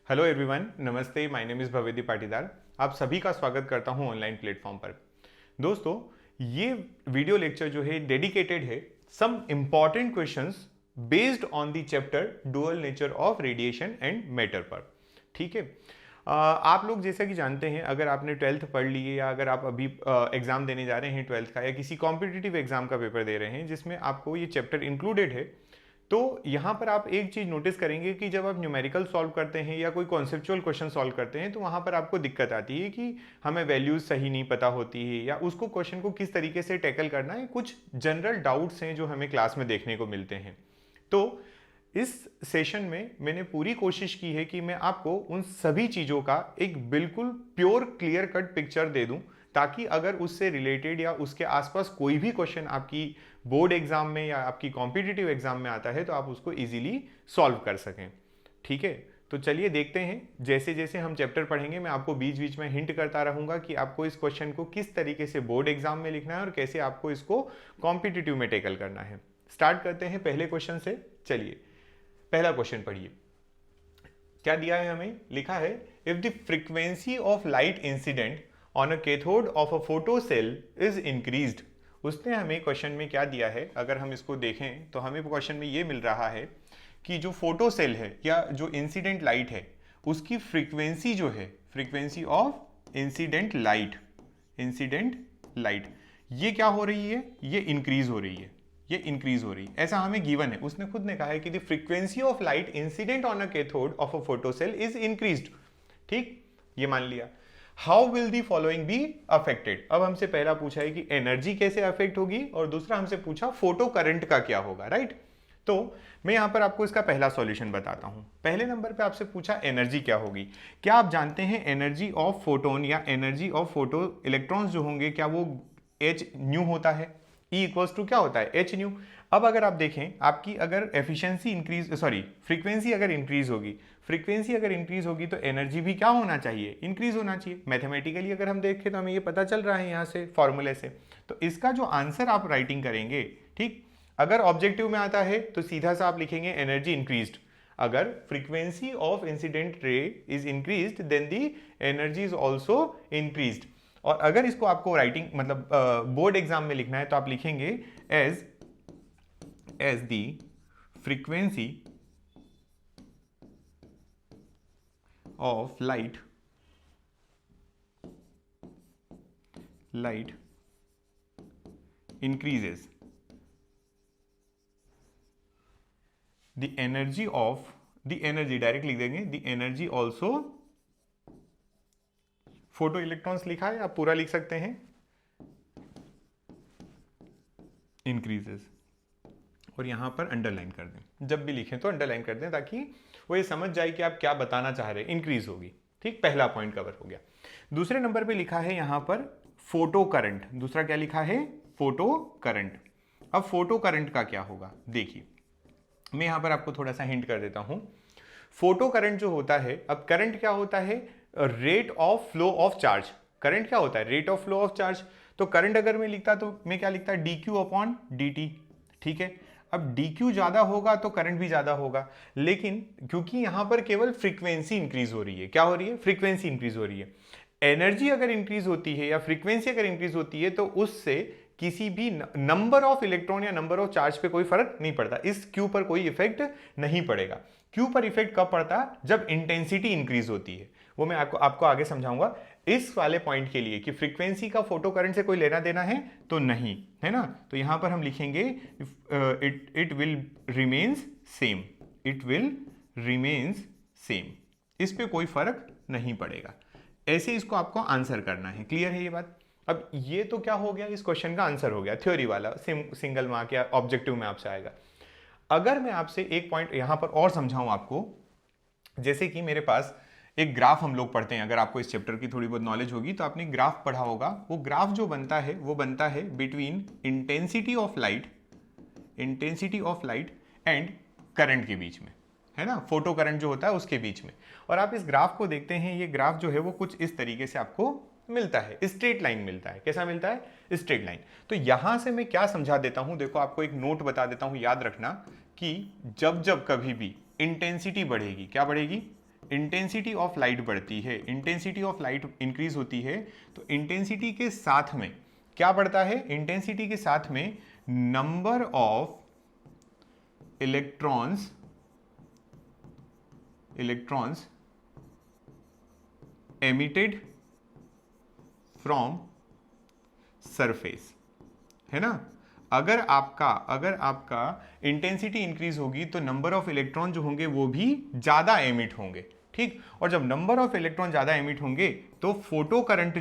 Hello everyone, नमस्ते। My name is Bhavedi Patidar. आप सभी का स्वागत करता हूं ऑनलाइन प्लेटफॉर्म पर। दोस्तों, ये वीडियो लेक्चर जो है डेडिकेटेड है some important questions based on the chapter dual nature of radiation and matter पर। ठीक है। आप लोग जैसा कि जानते हैं, अगर आपने 12th पढ़ ली है या अगर आप अभी एग्जाम देने जा रहे हैं 12th का या किसी कॉम्पिटिटिव एग्जाम का पेपर दे रहे हैं जिसमें आपको ये चैप्टर इंक्लूडेड है, तो यहाँ पर आप एक चीज नोटिस करेंगे कि जब आप न्यूमेरिकल सॉल्व करते हैं या कोई कॉन्सेप्चुअल क्वेश्चन सॉल्व करते हैं तो वहाँ पर आपको दिक्कत आती है कि हमें वैल्यूज सही नहीं पता होती है या उसको क्वेश्चन को किस तरीके से टैकल करना है। कुछ जनरल डाउट्स हैं जो हमें क्लास में देखने को मिलते हैं। तो इस सेशन में मैंने पूरी कोशिश की है कि मैं आपको उन सभी चीज़ों का एक बिल्कुल प्योर क्लियर कट पिक्चर दे दूं, ताकि अगर उससे रिलेटेड या उसके आसपास कोई भी क्वेश्चन आपकी बोर्ड एग्जाम में या आपकी कॉम्पिटिटिव एग्जाम में आता है तो आप उसको इजीली सॉल्व कर सकें। ठीक है, तो चलिए देखते हैं। जैसे जैसे हम चैप्टर पढ़ेंगे मैं आपको बीच बीच में हिंट करता रहूंगा कि आपको इस क्वेश्चन को किस तरीके से बोर्ड एग्जाम में लिखना है और कैसे आपको इसको कॉम्पिटिटिव में टैकल करना है। स्टार्ट करते हैं पहले क्वेश्चन से। चलिए पहला क्वेश्चन पढ़िए। क्या दिया है हमें? लिखा है if the frequency of light incident on a cathode of a photo cell is increased. उसने हमें क्वेश्चन में क्या दिया है, अगर हम इसको देखें तो हमें क्वेश्चन में ये मिल रहा है कि जो फोटो सेल है या जो इंसिडेंट लाइट है उसकी फ्रीक्वेंसी जो है, फ्रीक्वेंसी ऑफ इंसिडेंट लाइट ये क्या हो रही है? ये इंक्रीज हो रही है, ये इंक्रीज हो रही है, ऐसा हमें गिवन है। उसने खुद ने कहा है कि the frequency of light incident on a cathode of a photo cell is increased. ठीक, ये मान लिया। How will the following be affected. अब हमसे पहला पूछा है कि एनर्जी कैसे अफेक्ट होगी और दूसरा हमसे पूछा फोटो करंट का क्या होगा। राइट, तो मैं यहां पर आपको इसका पहला सॉल्यूशन बताता हूं। पहले नंबर पे आपसे पूछा एनर्जी क्या होगी। क्या आप जानते हैं एनर्जी ऑफ फोटोन या एनर्जी ऑफ फोटो इलेक्ट्रॉन्स जो होंगे क्या वो एच न्यू होता है? E इक्वल्स टू क्या होता है? H new. अब अगर आप देखें आपकी अगर एफिशिएंसी इंक्रीज फ्रीक्वेंसी अगर इंक्रीज होगी, फ्रीक्वेंसी अगर इंक्रीज होगी तो एनर्जी भी क्या होना चाहिए? इंक्रीज होना चाहिए। मैथमेटिकली अगर हम देखें तो हमें ये पता चल रहा है यहाँ से फॉर्मूले से। तो इसका जो आंसर आप राइटिंग करेंगे, ठीक, अगर ऑब्जेक्टिव में आता है तो सीधा सा आप लिखेंगे एनर्जी इंक्रीज्ड। अगर frequency of incident ray is increased then the energy is also increased. और अगर इसको आपको राइटिंग मतलब बोर्ड एग्जाम में लिखना है तो आप लिखेंगे as the frequency of light increases the energy direct लिख देंगे, the energy also, photo electrons लिखा है, आप पूरा लिख सकते हैं, इंक्रीजेस, और यहां पर अंडरलाइन कर दें। जब भी लिखें तो अंडरलाइन कर दें ताकि वो ये समझ जाए कि आप क्या बताना चाह रहे हैं। इंक्रीज होगी। ठीक, पहला पॉइंट कवर हो गया। दूसरे नंबर पे लिखा है यहां पर फोटो करंट। दूसरा क्या लिखा है? Photo current. अब फोटो करंट का क्या होगा देखिए, मैं यहां पर आपको थोड़ा सा हिंट कर देता हूं। फोटो करंट जो होता है, अब करंट क्या होता है? Rate of flow of charge. Current क्या होता है? Rate of flow of charge. तो करंट अगर मैं लिखता तो मैं क्या लिखता? D Q upon D T. ठीक है, अब डी क्यू ज्यादा होगा तो करंट भी ज्यादा होगा, लेकिन क्योंकि यहां पर केवल फ्रीक्वेंसी इंक्रीज हो रही है, क्या हो रही है? फ्रीक्वेंसी इंक्रीज हो रही है। एनर्जी अगर इंक्रीज होती है या फ्रीक्वेंसी अगर इंक्रीज होती है तो उससे किसी भी नंबर ऑफ इलेक्ट्रॉन या नंबर ऑफ चार्ज पे कोई फर्क नहीं पड़ता। इस क्यू पर कोई इफेक्ट नहीं पड़ेगा। क्यू पर इफेक्ट कब पड़ता? जब इंटेंसिटी इंक्रीज होती है। वो मैं आपको आगे समझाऊंगा। इस वाले पॉइंट के लिए कि फ्रीक्वेंसी का फोटो करंट से कोई लेना देना है तो नहीं है ना, तो यहां पर हम लिखेंगे it will remains same, it will remains same, इस पे कोई फर्क नहीं पड़ेगा। ऐसे इसको आपको आंसर करना है। क्लियर है ये बात? अब ये तो क्या हो गया? इस क्वेश्चन का आंसर हो गया, थ्योरी वाला, सिंगल मार्क या ऑब्जेक्टिव में आपसे आएगा। अगर मैं आपसे एक पॉइंट यहां पर और समझाऊं आपको, जैसे कि मेरे पास एक ग्राफ हम लोग पढ़ते हैं, अगर आपको इस चैप्टर की थोड़ी बहुत नॉलेज होगी तो आपने ग्राफ पढ़ा होगा। वो ग्राफ जो बनता है वो बनता है between intensity of light and current के बीच में, है ना, फोटो करंट जो होता है उसके बीच में। और आप इस ग्राफ को देखते हैं, ये ग्राफ जो है वो कुछ इस तरीके से आपको मिलता है, स्ट्रेट लाइन मिलता है। कैसा मिलता है? Straight line. तो यहां से मैं क्या समझा देता हूं, देखो आपको एक नोट बता देता हूं, याद रखना कि जब जब कभी भी इंटेंसिटी बढ़ेगी, क्या बढ़ेगी? इंटेंसिटी ऑफ लाइट बढ़ती है, इंटेंसिटी ऑफ लाइट इंक्रीज होती है, तो इंटेंसिटी के साथ में क्या बढ़ता है? इंटेंसिटी के साथ में number of electrons emitted from surface, है ना। अगर आपका इंटेंसिटी इंक्रीज होगी तो नंबर ऑफ इलेक्ट्रॉन जो होंगे वो भी ज्यादा एमिट होंगे, ठीक। और जब नंबर ऑफ इलेक्ट्रॉन ज्यादा एमिट होंगे तो फोटो करंट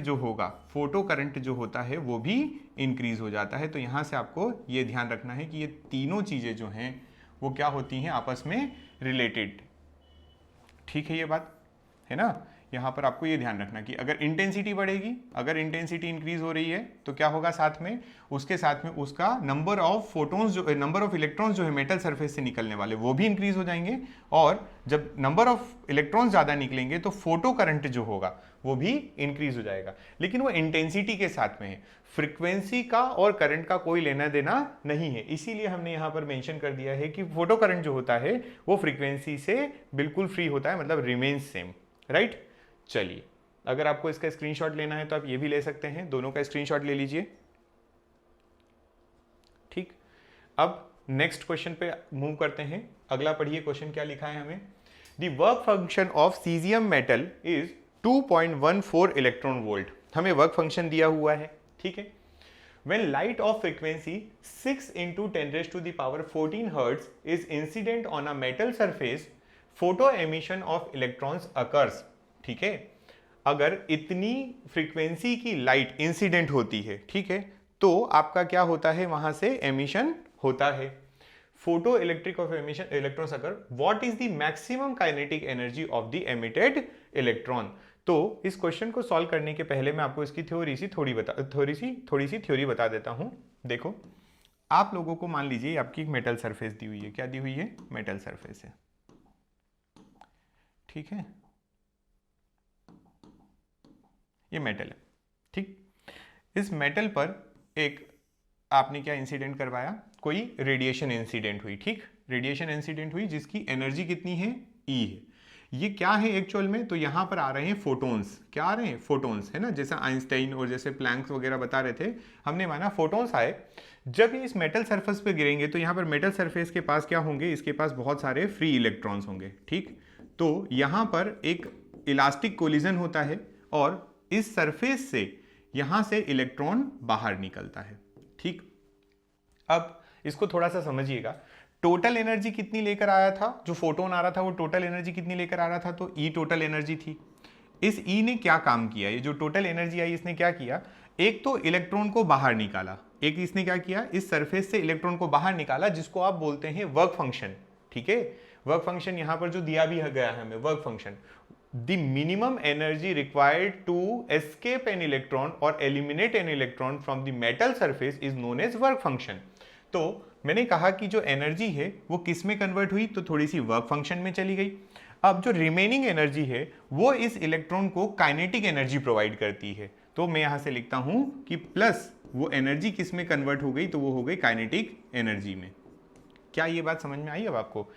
जो होता है वो भी इंक्रीज हो जाता है। तो यहां से आपको ये ध्यान रखना है कि ये तीनों चीजें जो हैं वो क्या होती हैं, आपस में रिलेटेड, ठीक है। ये बात है ना। यहां पर आपको ये ध्यान रखना कि अगर इंटेंसिटी बढ़ेगी, अगर इंटेंसिटी इंक्रीज हो रही है तो क्या होगा, साथ में उसका number of photons number of electrons जो है मेटल सरफेस से निकलने वाले वो भी इंक्रीज हो जाएंगे। और जब नंबर ऑफ इलेक्ट्रॉन्स ज्यादा निकलेंगे तो फोटो करंट जो होगा वो भी इंक्रीज हो जाएगा, लेकिन वो इंटेंसिटी के साथ में है। फ्रीक्वेंसी का और करंट का कोई लेना देना नहीं है, इसीलिए हमने यहां पर मेंशन कर दिया है कि फोटो करंट जो होता है वो फ्रीक्वेंसी से बिल्कुल फ्री होता है, मतलब रिमेन्स सेम, राइट। चलिए, अगर आपको इसका स्क्रीनशॉट लेना है तो आप ये भी ले सकते हैं, दोनों का स्क्रीनशॉट ले लीजिए, ठीक। अब नेक्स्ट क्वेश्चन पे मूव करते हैं। अगला पढ़िए, क्वेश्चन क्या लिखा है हमें। The work function of caesium metal is 2.14 electron volt. हमें वर्क फंक्शन दिया हुआ है, ठीक है। When light of frequency 6 into 10 raised to the power 14 hertz is incident on a metal surface, photo emission of electrons occurs। ठीक है, अगर इतनी फ्रीक्वेंसी की लाइट इंसिडेंट होती है, ठीक है, तो आपका क्या होता है, वहां से एमिशन होता है। Photo electric of emission electrons occur, what is the maximum kinetic energy of the emitted electron. तो इस क्वेश्चन को सॉल्व करने के पहले मैं आपको इसकी थोड़ी सी थ्योरी बता देता हूं। देखो, आप लोगों को मान लीजिए आपकी एक मेटल सरफेस दी हुई है, क्या दी हुई है, मेटल सरफेस है, ठीक है, ये मेटल है, ठीक। इस मेटल पर एक आपने क्या इंसिडेंट करवाया, कोई रेडिएशन इंसिडेंट हुई, ठीक, रेडिएशन इंसिडेंट हुई जिसकी एनर्जी कितनी है, ई है। ये क्या है एक्चुअल में, तो यहां पर आ रहे हैं फोटॉन्स, क्या आ रहे हैं, फोटॉन्स, है ना। जैसा आइंस्टाइन और जैसे प्लैंक वगैरह बता रहे थे, हमने माना फोटॉन्स आए। जब ये इस मेटल सरफेस पे गिरेंगे तो यहां पर मेटल सरफेस के पास क्या होंगे, इसके पास बहुत सारे फ्री इलेक्ट्रॉन्स होंगे, ठीक। तो यहां पर एक इलास्टिक कोलिजन होता है और इस सरफेस से यहां से इलेक्ट्रॉन बाहर निकलता है, ठीक। अब इसको थोड़ा सा समझिएगा, टोटल एनर्जी कितनी लेकर आया था, जो फोटोन आ रहा था वो टोटल एनर्जी कितनी लेकर आ रहा था, तो ई टोटल एनर्जी थी। इस ई ने क्या काम किया, ये जो टोटल एनर्जी आई इसने क्या किया, एक तो इलेक्ट्रॉन को बाहर निकाला, एक इसने क्या किया, इस सरफेस से इलेक्ट्रॉन को बाहर निकाला, जिसको आप बोलते हैं वर्क फंक्शन, ठीक है। वर्क फंक्शन यहां पर जो दिया भी गया है हमें, work function, the minimum energy required to escape an electron or eliminate an electron from the metal surface is known as work function। तो मैंने कहा कि जो एनर्जी है वो किस में कन्वर्ट हुई, तो थोड़ी सी वर्क फंक्शन में चली गई। अब जो रिमेनिंग एनर्जी है वो इस इलेक्ट्रॉन को काइनेटिक एनर्जी प्रोवाइड करती है। तो मैं यहां से लिखता हूं कि प्लस वो एनर्जी किस में कन्वर्ट हो गई, तो वो हो गई काइनेटिक एनर्जी में। क्या ये बात समझ में आई अब आपको।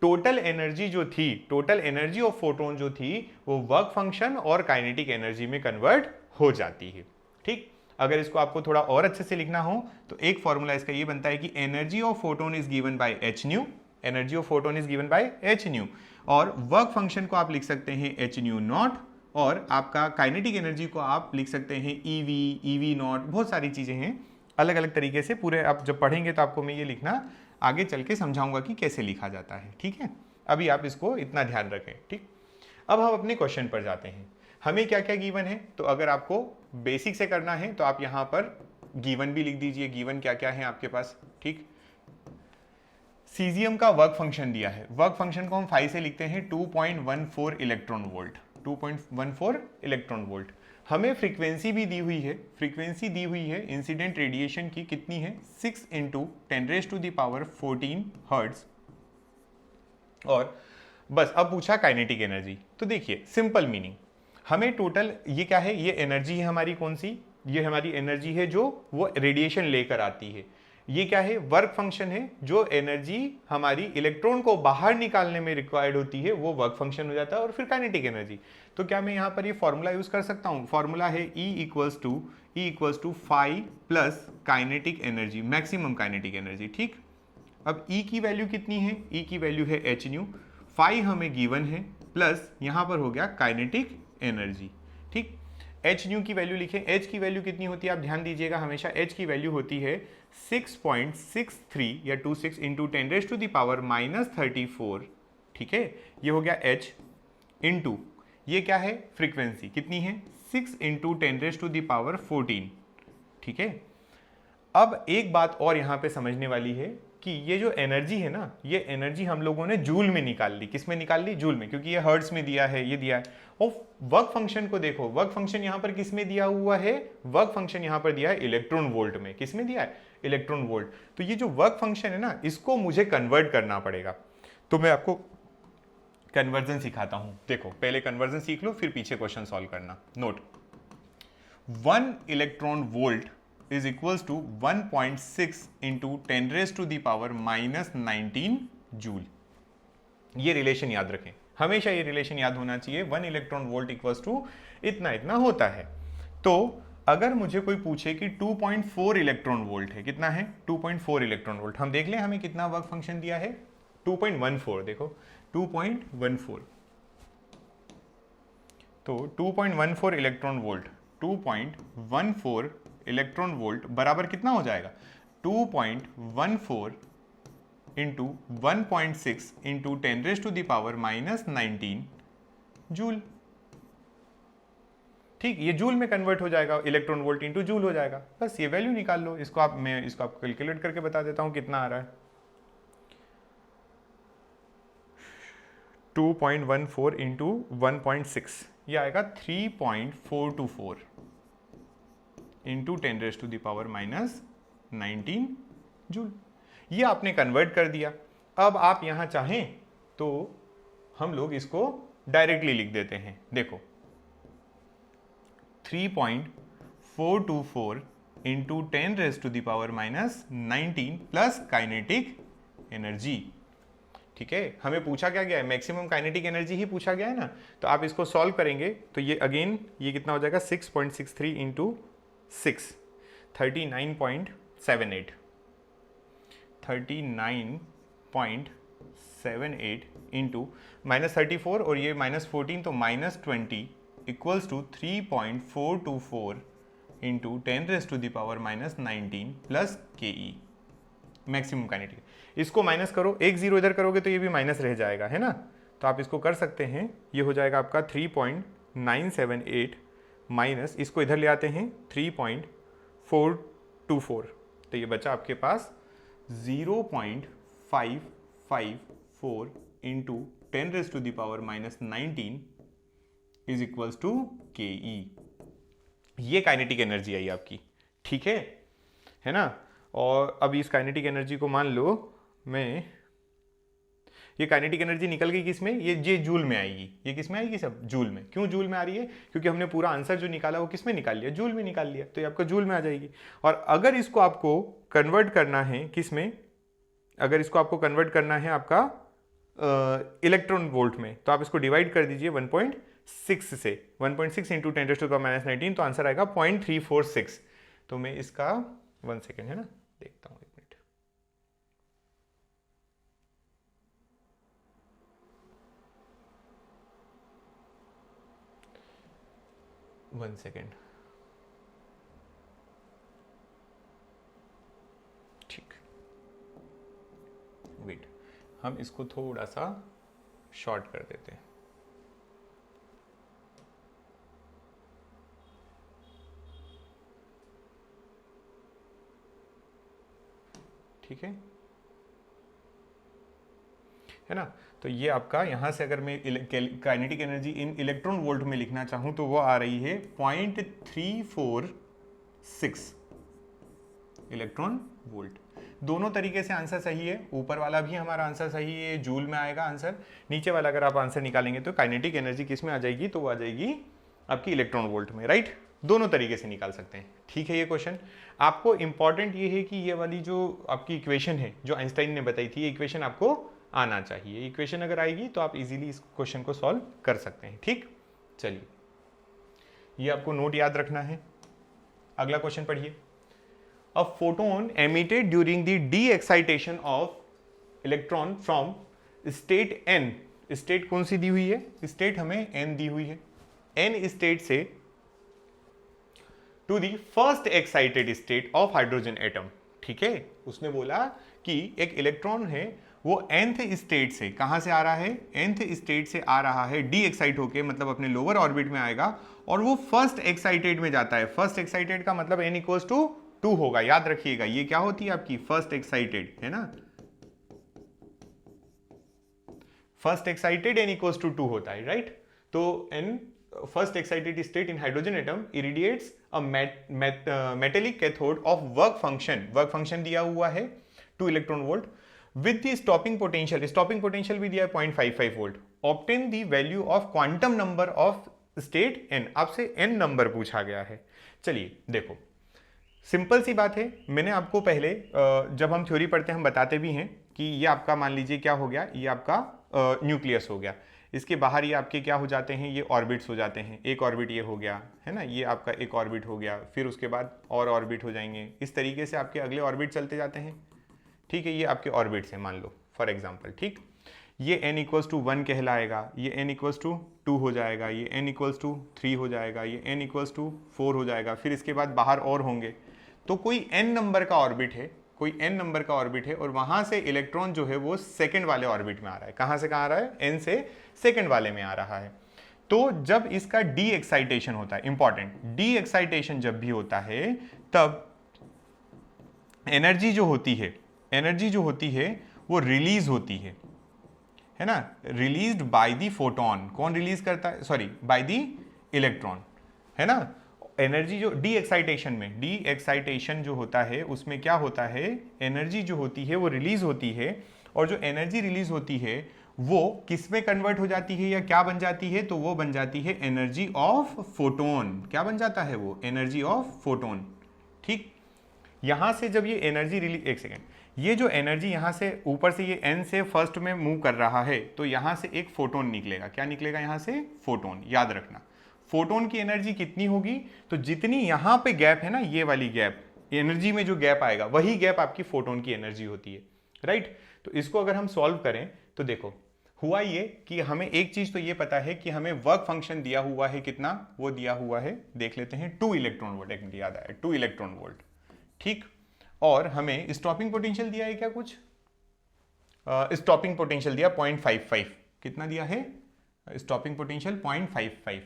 टोटल एनर्जी जो थी, टोटल एनर्जी ऑफ फोटोन जो थी वो वर्क फंक्शन और काइनेटिक एनर्जी में कन्वर्ट हो जाती है, ठीक। अगर इसको आपको थोड़ा और अच्छे से लिखना हो तो एक फॉर्मूला इसका ये बनता है कि energy of photon is given by h new, energy of photon is given by h new, और वर्क फंक्शन को आप लिख सकते हैं एच न्यू नॉट, और आपका काइनेटिक एनर्जी को आप लिख सकते हैं ईवी, ईवी नॉट, बहुत सारी चीजें हैं अलग अलग तरीके से। पूरे आप जब पढ़ेंगे तो आपको मैं ये लिखना आगे चल के समझाऊंगा कि कैसे लिखा जाता है, ठीक है। अभी आप इसको इतना ध्यान रखें, ठीक। अब हम अपने क्वेश्चन पर जाते हैं। हमें क्या क्या गिवन है, तो अगर आपको बेसिक से करना है तो आप यहां पर गिवन भी लिख दीजिए, गिवन क्या क्या है आपके पास, ठीक। सीजियम का वर्क फंक्शन दिया है, वर्क फंक्शन को हम 5 से लिखते हैं 2.14 इलेक्ट्रॉन वोल्ट, 2.14 इलेक्ट्रॉन वोल्ट। हमें फ्रीक्वेंसी भी दी हुई है, फ्रीक्वेंसी दी हुई है इंसिडेंट रेडिएशन की, कितनी है, 6 into 10 raised to the power 14 hertz. और बस अब पूछा काइनेटिक एनर्जी, तो देखिए सिंपल मीनिंग, हमें टोटल ये क्या है, ये एनर्जी है हमारी, कौन सी, ये हमारी एनर्जी है जो वो रेडिएशन लेकर आती है। ये क्या है, वर्क फंक्शन है। जो एनर्जी हमारी इलेक्ट्रॉन को बाहर निकालने में रिक्वायर्ड होती है वो वर्क फंक्शन हो जाता है, और फिर काइनेटिक एनर्जी। तो क्या मैं यहाँ पर ये फॉर्मूला यूज कर सकता हूँ? फॉर्मूला है E equals to phi plus kinetic energy, maximum kinetic energy. ठीक, अब E की वैल्यू कितनी है? E की वैल्यू है एच न्यू, फाई हमें गिवन है, प्लस यहाँ पर हो गया काइनेटिक एनर्जी। ठीक, एच न्यू की वैल्यू लिखें। एच की वैल्यू कितनी होती है आप ध्यान दीजिएगा, हमेशा एच की वैल्यू होती है 6.63 या 26 इंटू 10⁻⁻34। ठीक है, ये हो गया एच इंटू ये क्या है, फ्रीक्वेंसी कितनी है, 6 इंटू 10⁻14। ठीक है, अब एक बात और यहाँ पे समझने वाली है कि ये जो एनर्जी है ना, ये एनर्जी हम लोगों ने जूल में निकाल ली। किस में निकाल ली? जूल में, क्योंकि ये हर्ट्ज में दिया है, ये दिया है। और वर्क फंक्शन को देखो, वर्क फंक्शन यहाँ पर किस में दिया हुआ है? वर्क फंक्शन यहाँ पर दिया है इलेक्ट्रॉन वोल्ट में। किस में दिया है? Electron volt. तो ये जो वर्क फंक्शन है ना, इसको मुझे कन्वर्ट करना पड़ेगा। तो मैं आपको कन्वर्जन सिखाता हूं। देखो, पहले कन्वर्जन सीख लो, फिर पीछे क्वेश्चन सॉल्व करना। Note, 1 electron volt is equals to 1.6 into 10⁻⁻19 joule. ये रिलेशन याद रखें, हमेशा ये रिलेशन याद होना चाहिए। 1 इलेक्ट्रॉन वोल्ट इक्वल्स टू इतना इतना होता है। तो अगर मुझे कोई पूछे कि 2.4 इलेक्ट्रॉन वोल्ट है, कितना है? 2.4 इलेक्ट्रॉन वोल्ट। हम देख लें हमें कितना वर्क फंक्शन दिया है, 2.14। देखो 2.14, तो 2.14 इलेक्ट्रॉन वोल्ट, 2.14 इलेक्ट्रॉन वोल्ट बराबर कितना हो जाएगा? 2.14 इंटू 1.6 इंटू 10⁻⁻19 जूल। ठीक, ये जूल में कन्वर्ट हो जाएगा, इलेक्ट्रॉन वोल्ट इंटू जूल हो जाएगा। बस ये वैल्यू निकाल लो। इसको मैं इसको आपको कैलकुलेट करके बता देता हूं कितना आ रहा है। 2.14 इंटू 1.6, ये आएगा 3.424 इंटू 10⁻⁻19 जूल। ये आपने कन्वर्ट कर दिया। अब आप यहां चाहें तो हम लोग इसको डायरेक्टली लिख देते हैं। देखो 3.424 इंटू 10⁻⁻19 प्लस काइनेटिक एनर्जी। ठीक है, हमें पूछा क्या गया है? मैक्सिमम काइनेटिक एनर्जी ही पूछा गया है ना। तो आप इसको सॉल्व करेंगे तो ये अगेन ये कितना हो जाएगा? 6.63 इंटू 6, 39.78 39.78 इंटू -34 और ये -14 तो -20 equals to 3.424 into 10⁻⁻19 plus KE, maximum kinetic. इसको माइनस करो, एक जीरो इधर करोगे तो ये भी माइनस रह जाएगा, है ना। तो आप इसको कर सकते हैं, ये हो जाएगा आपका 3.978 माइनस, इसको इधर ले आते हैं 3.424, तो ये बचा आपके पास 0.554 into 10⁻⁻19 is equals to KE। ये काइनेटिक एनर्जी आई आपकी, ठीक है ना। और अब इस काइनेटिक एनर्जी को मान लो मैं, ये काइनेटिक एनर्जी निकल गई किस में? ये जूल में आएगी। ये किस में आएगी? सब जूल में। क्यों जूल में आ रही है? क्योंकि हमने पूरा आंसर जो निकाला वो किस में निकाल लिया? जूल में निकाल लिया, तो ये आपका जूल में आ जाएगी। और अगर इसको आपको कन्वर्ट करना है किस में? अगर इसको आपको कन्वर्ट करना है आपका इलेक्ट्रॉन वोल्ट में, तो आप इसको डिवाइड कर दीजिए 1.6 से, 1.6 इंटू 10⁻⁻19, तो आंसर आएगा 0.346। तो मैं इसका 1 सेकेंड, है ना, देखता हूँ, 1 सेकेंड। ठीक, वेट, हम इसको थोड़ा सा शॉर्ट कर देते हैं। ठीक है ना। तो ये आपका यहां से अगर मैं kinetic energy in electron volt में लिखना चाहूं तो वो आ रही है 0.346 इलेक्ट्रॉन वोल्ट। दोनों तरीके से आंसर सही है, ऊपर वाला भी हमारा आंसर सही है, जूल में आएगा आंसर। नीचे वाला अगर आप आंसर निकालेंगे तो काइनेटिक एनर्जी किस में आ जाएगी? तो वो आ जाएगी आपकी इलेक्ट्रॉन वोल्ट में, राइट। दोनों तरीके से निकाल सकते हैं। ठीक है, ये क्वेश्चन आपको इंपॉर्टेंट ये है कि ये वाली जो आपकी इक्वेशन है जो आइंस्टाइन ने बताई थी, ये इक्वेशन आपको आना चाहिए। इक्वेशन अगर आएगी तो आप इजीली इस क्वेश्चन को सॉल्व कर सकते हैं। ठीक, चलिए ये आपको नोट याद रखना है। अगला क्वेश्चन पढ़िए। A photon emitted during the de excitation of electron from state n, state कौन सी दी हुई है, स्टेट हमें एन दी हुई है, एन स्टेट से to the first excited state of hydrogen atom. ठीक है, उसने बोला कि एक इलेक्ट्रॉन है वो nth स्टेट से, कहां से आ रहा है, nth स्टेट से आ रहा है, डी एक्साइट होके, मतलब अपने लोअर ऑर्बिट में आएगा और वो फर्स्ट एक्साइटेड में जाता है। फर्स्ट एक्साइटेड का मतलब n इक्वल्स टू 2 होगा, याद रखिएगा। ये क्या होती है आपकी फर्स्ट एक्साइटेड, है ना, first excited n equals to 2 होता है, राइट। तो n first excited state in hydrogen atom irradiates a metallic cathode of work function दिया हुआ है 2 electron volt with the stopping potential भी दिया है 0.55 volt. Obtain the value of quantum number of state n, आपसे n number पूछा गया है। चलिए देखो, सिंपल सी बात है, मैंने आपको पहले जब हम थ्योरी पढ़ते हैं हम बताते भी हैं कि ये आपका मान लीजिए क्या हो गया, ये आपका न्यूक्लियस हो गया, इसके बाहर ये आपके क्या हो जाते हैं, ये ऑर्बिट्स हो जाते हैं। एक ऑर्बिट ये हो गया, है ना, ये आपका एक ऑर्बिट हो गया, फिर उसके बाद और ऑर्बिट हो जाएंगे, इस तरीके से आपके अगले ऑर्बिट चलते जाते हैं। ठीक है, ये आपके ऑर्बिट्स हैं, मान लो फॉर एग्जांपल। ठीक, ये n इक्वल्स टू 1 कहलाएगा, ये n इक्वल्स टू 2 हो जाएगा, ये n इक्वल्स टू 3 हो जाएगा, ये n इक्वल्स टू 4 हो जाएगा, फिर इसके बाद बाहर और होंगे। तो कोई n नंबर का ऑर्बिट है, कोई n नंबर का ऑर्बिट है और वहां से इलेक्ट्रॉन जो है वो सेकंड वाले ऑर्बिट में आ रहा है। कहां से कहां आ रहा है, n से सेकंड वाले में आ रहा है। तो जब इसका डी एक्साइटेशन होता है, इंपॉर्टेंट, डी एक्साइटेशन जब भी होता है तब एनर्जी जो होती है वो रिलीज होती है ना, रिलीज्ड बाय द फोटोन। कौन रिलीज करता है, सॉरी, बाय द इलेक्ट्रॉन, है ना। एनर्जी जो डी एक्साइटेशन जो होता है उसमें क्या होता है, एनर्जी जो होती है वो रिलीज होती है, और जो एनर्जी रिलीज होती है वो किस में कन्वर्ट हो जाती है या क्या बन जाती है, तो वो बन जाती है एनर्जी ऑफ फोटोन। क्या बन जाता है वो, एनर्जी ऑफ फोटोन। ठीक, यहां से जब ये एनर्जी रिलीज, एक सेकेंड, ये जो एनर्जी यहां से ऊपर से ये n से फर्स्ट में मूव कर रहा है तो यहां से एक फोटोन निकलेगा। क्या निकलेगा यहां से, फोटोन। याद रखना फोटोन की एनर्जी कितनी होगी, तो जितनी यहां पे गैप है ना, ये वाली गैप, एनर्जी में जो गैप आएगा वही गैप आपकी फोटोन की एनर्जी होती है, राइट। तो इसको अगर हम सॉल्व करें तो देखो हुआ ये कि हमें एक चीज तो ये पता है कि हमें वर्क फंक्शन दिया हुआ है, कितना वो दिया हुआ है, देख लेते हैं, 2 इलेक्ट्रॉन वोल्ट, एक याद आया 2 इलेक्ट्रॉन वोल्ट। ठीक, और हमें स्टॉपिंग पोटेंशियल दिया है क्या, कुछ स्टॉपिंग पोटेंशियल दिया 0.55, कितना दिया है स्टॉपिंग पोटेंशियल 0.55,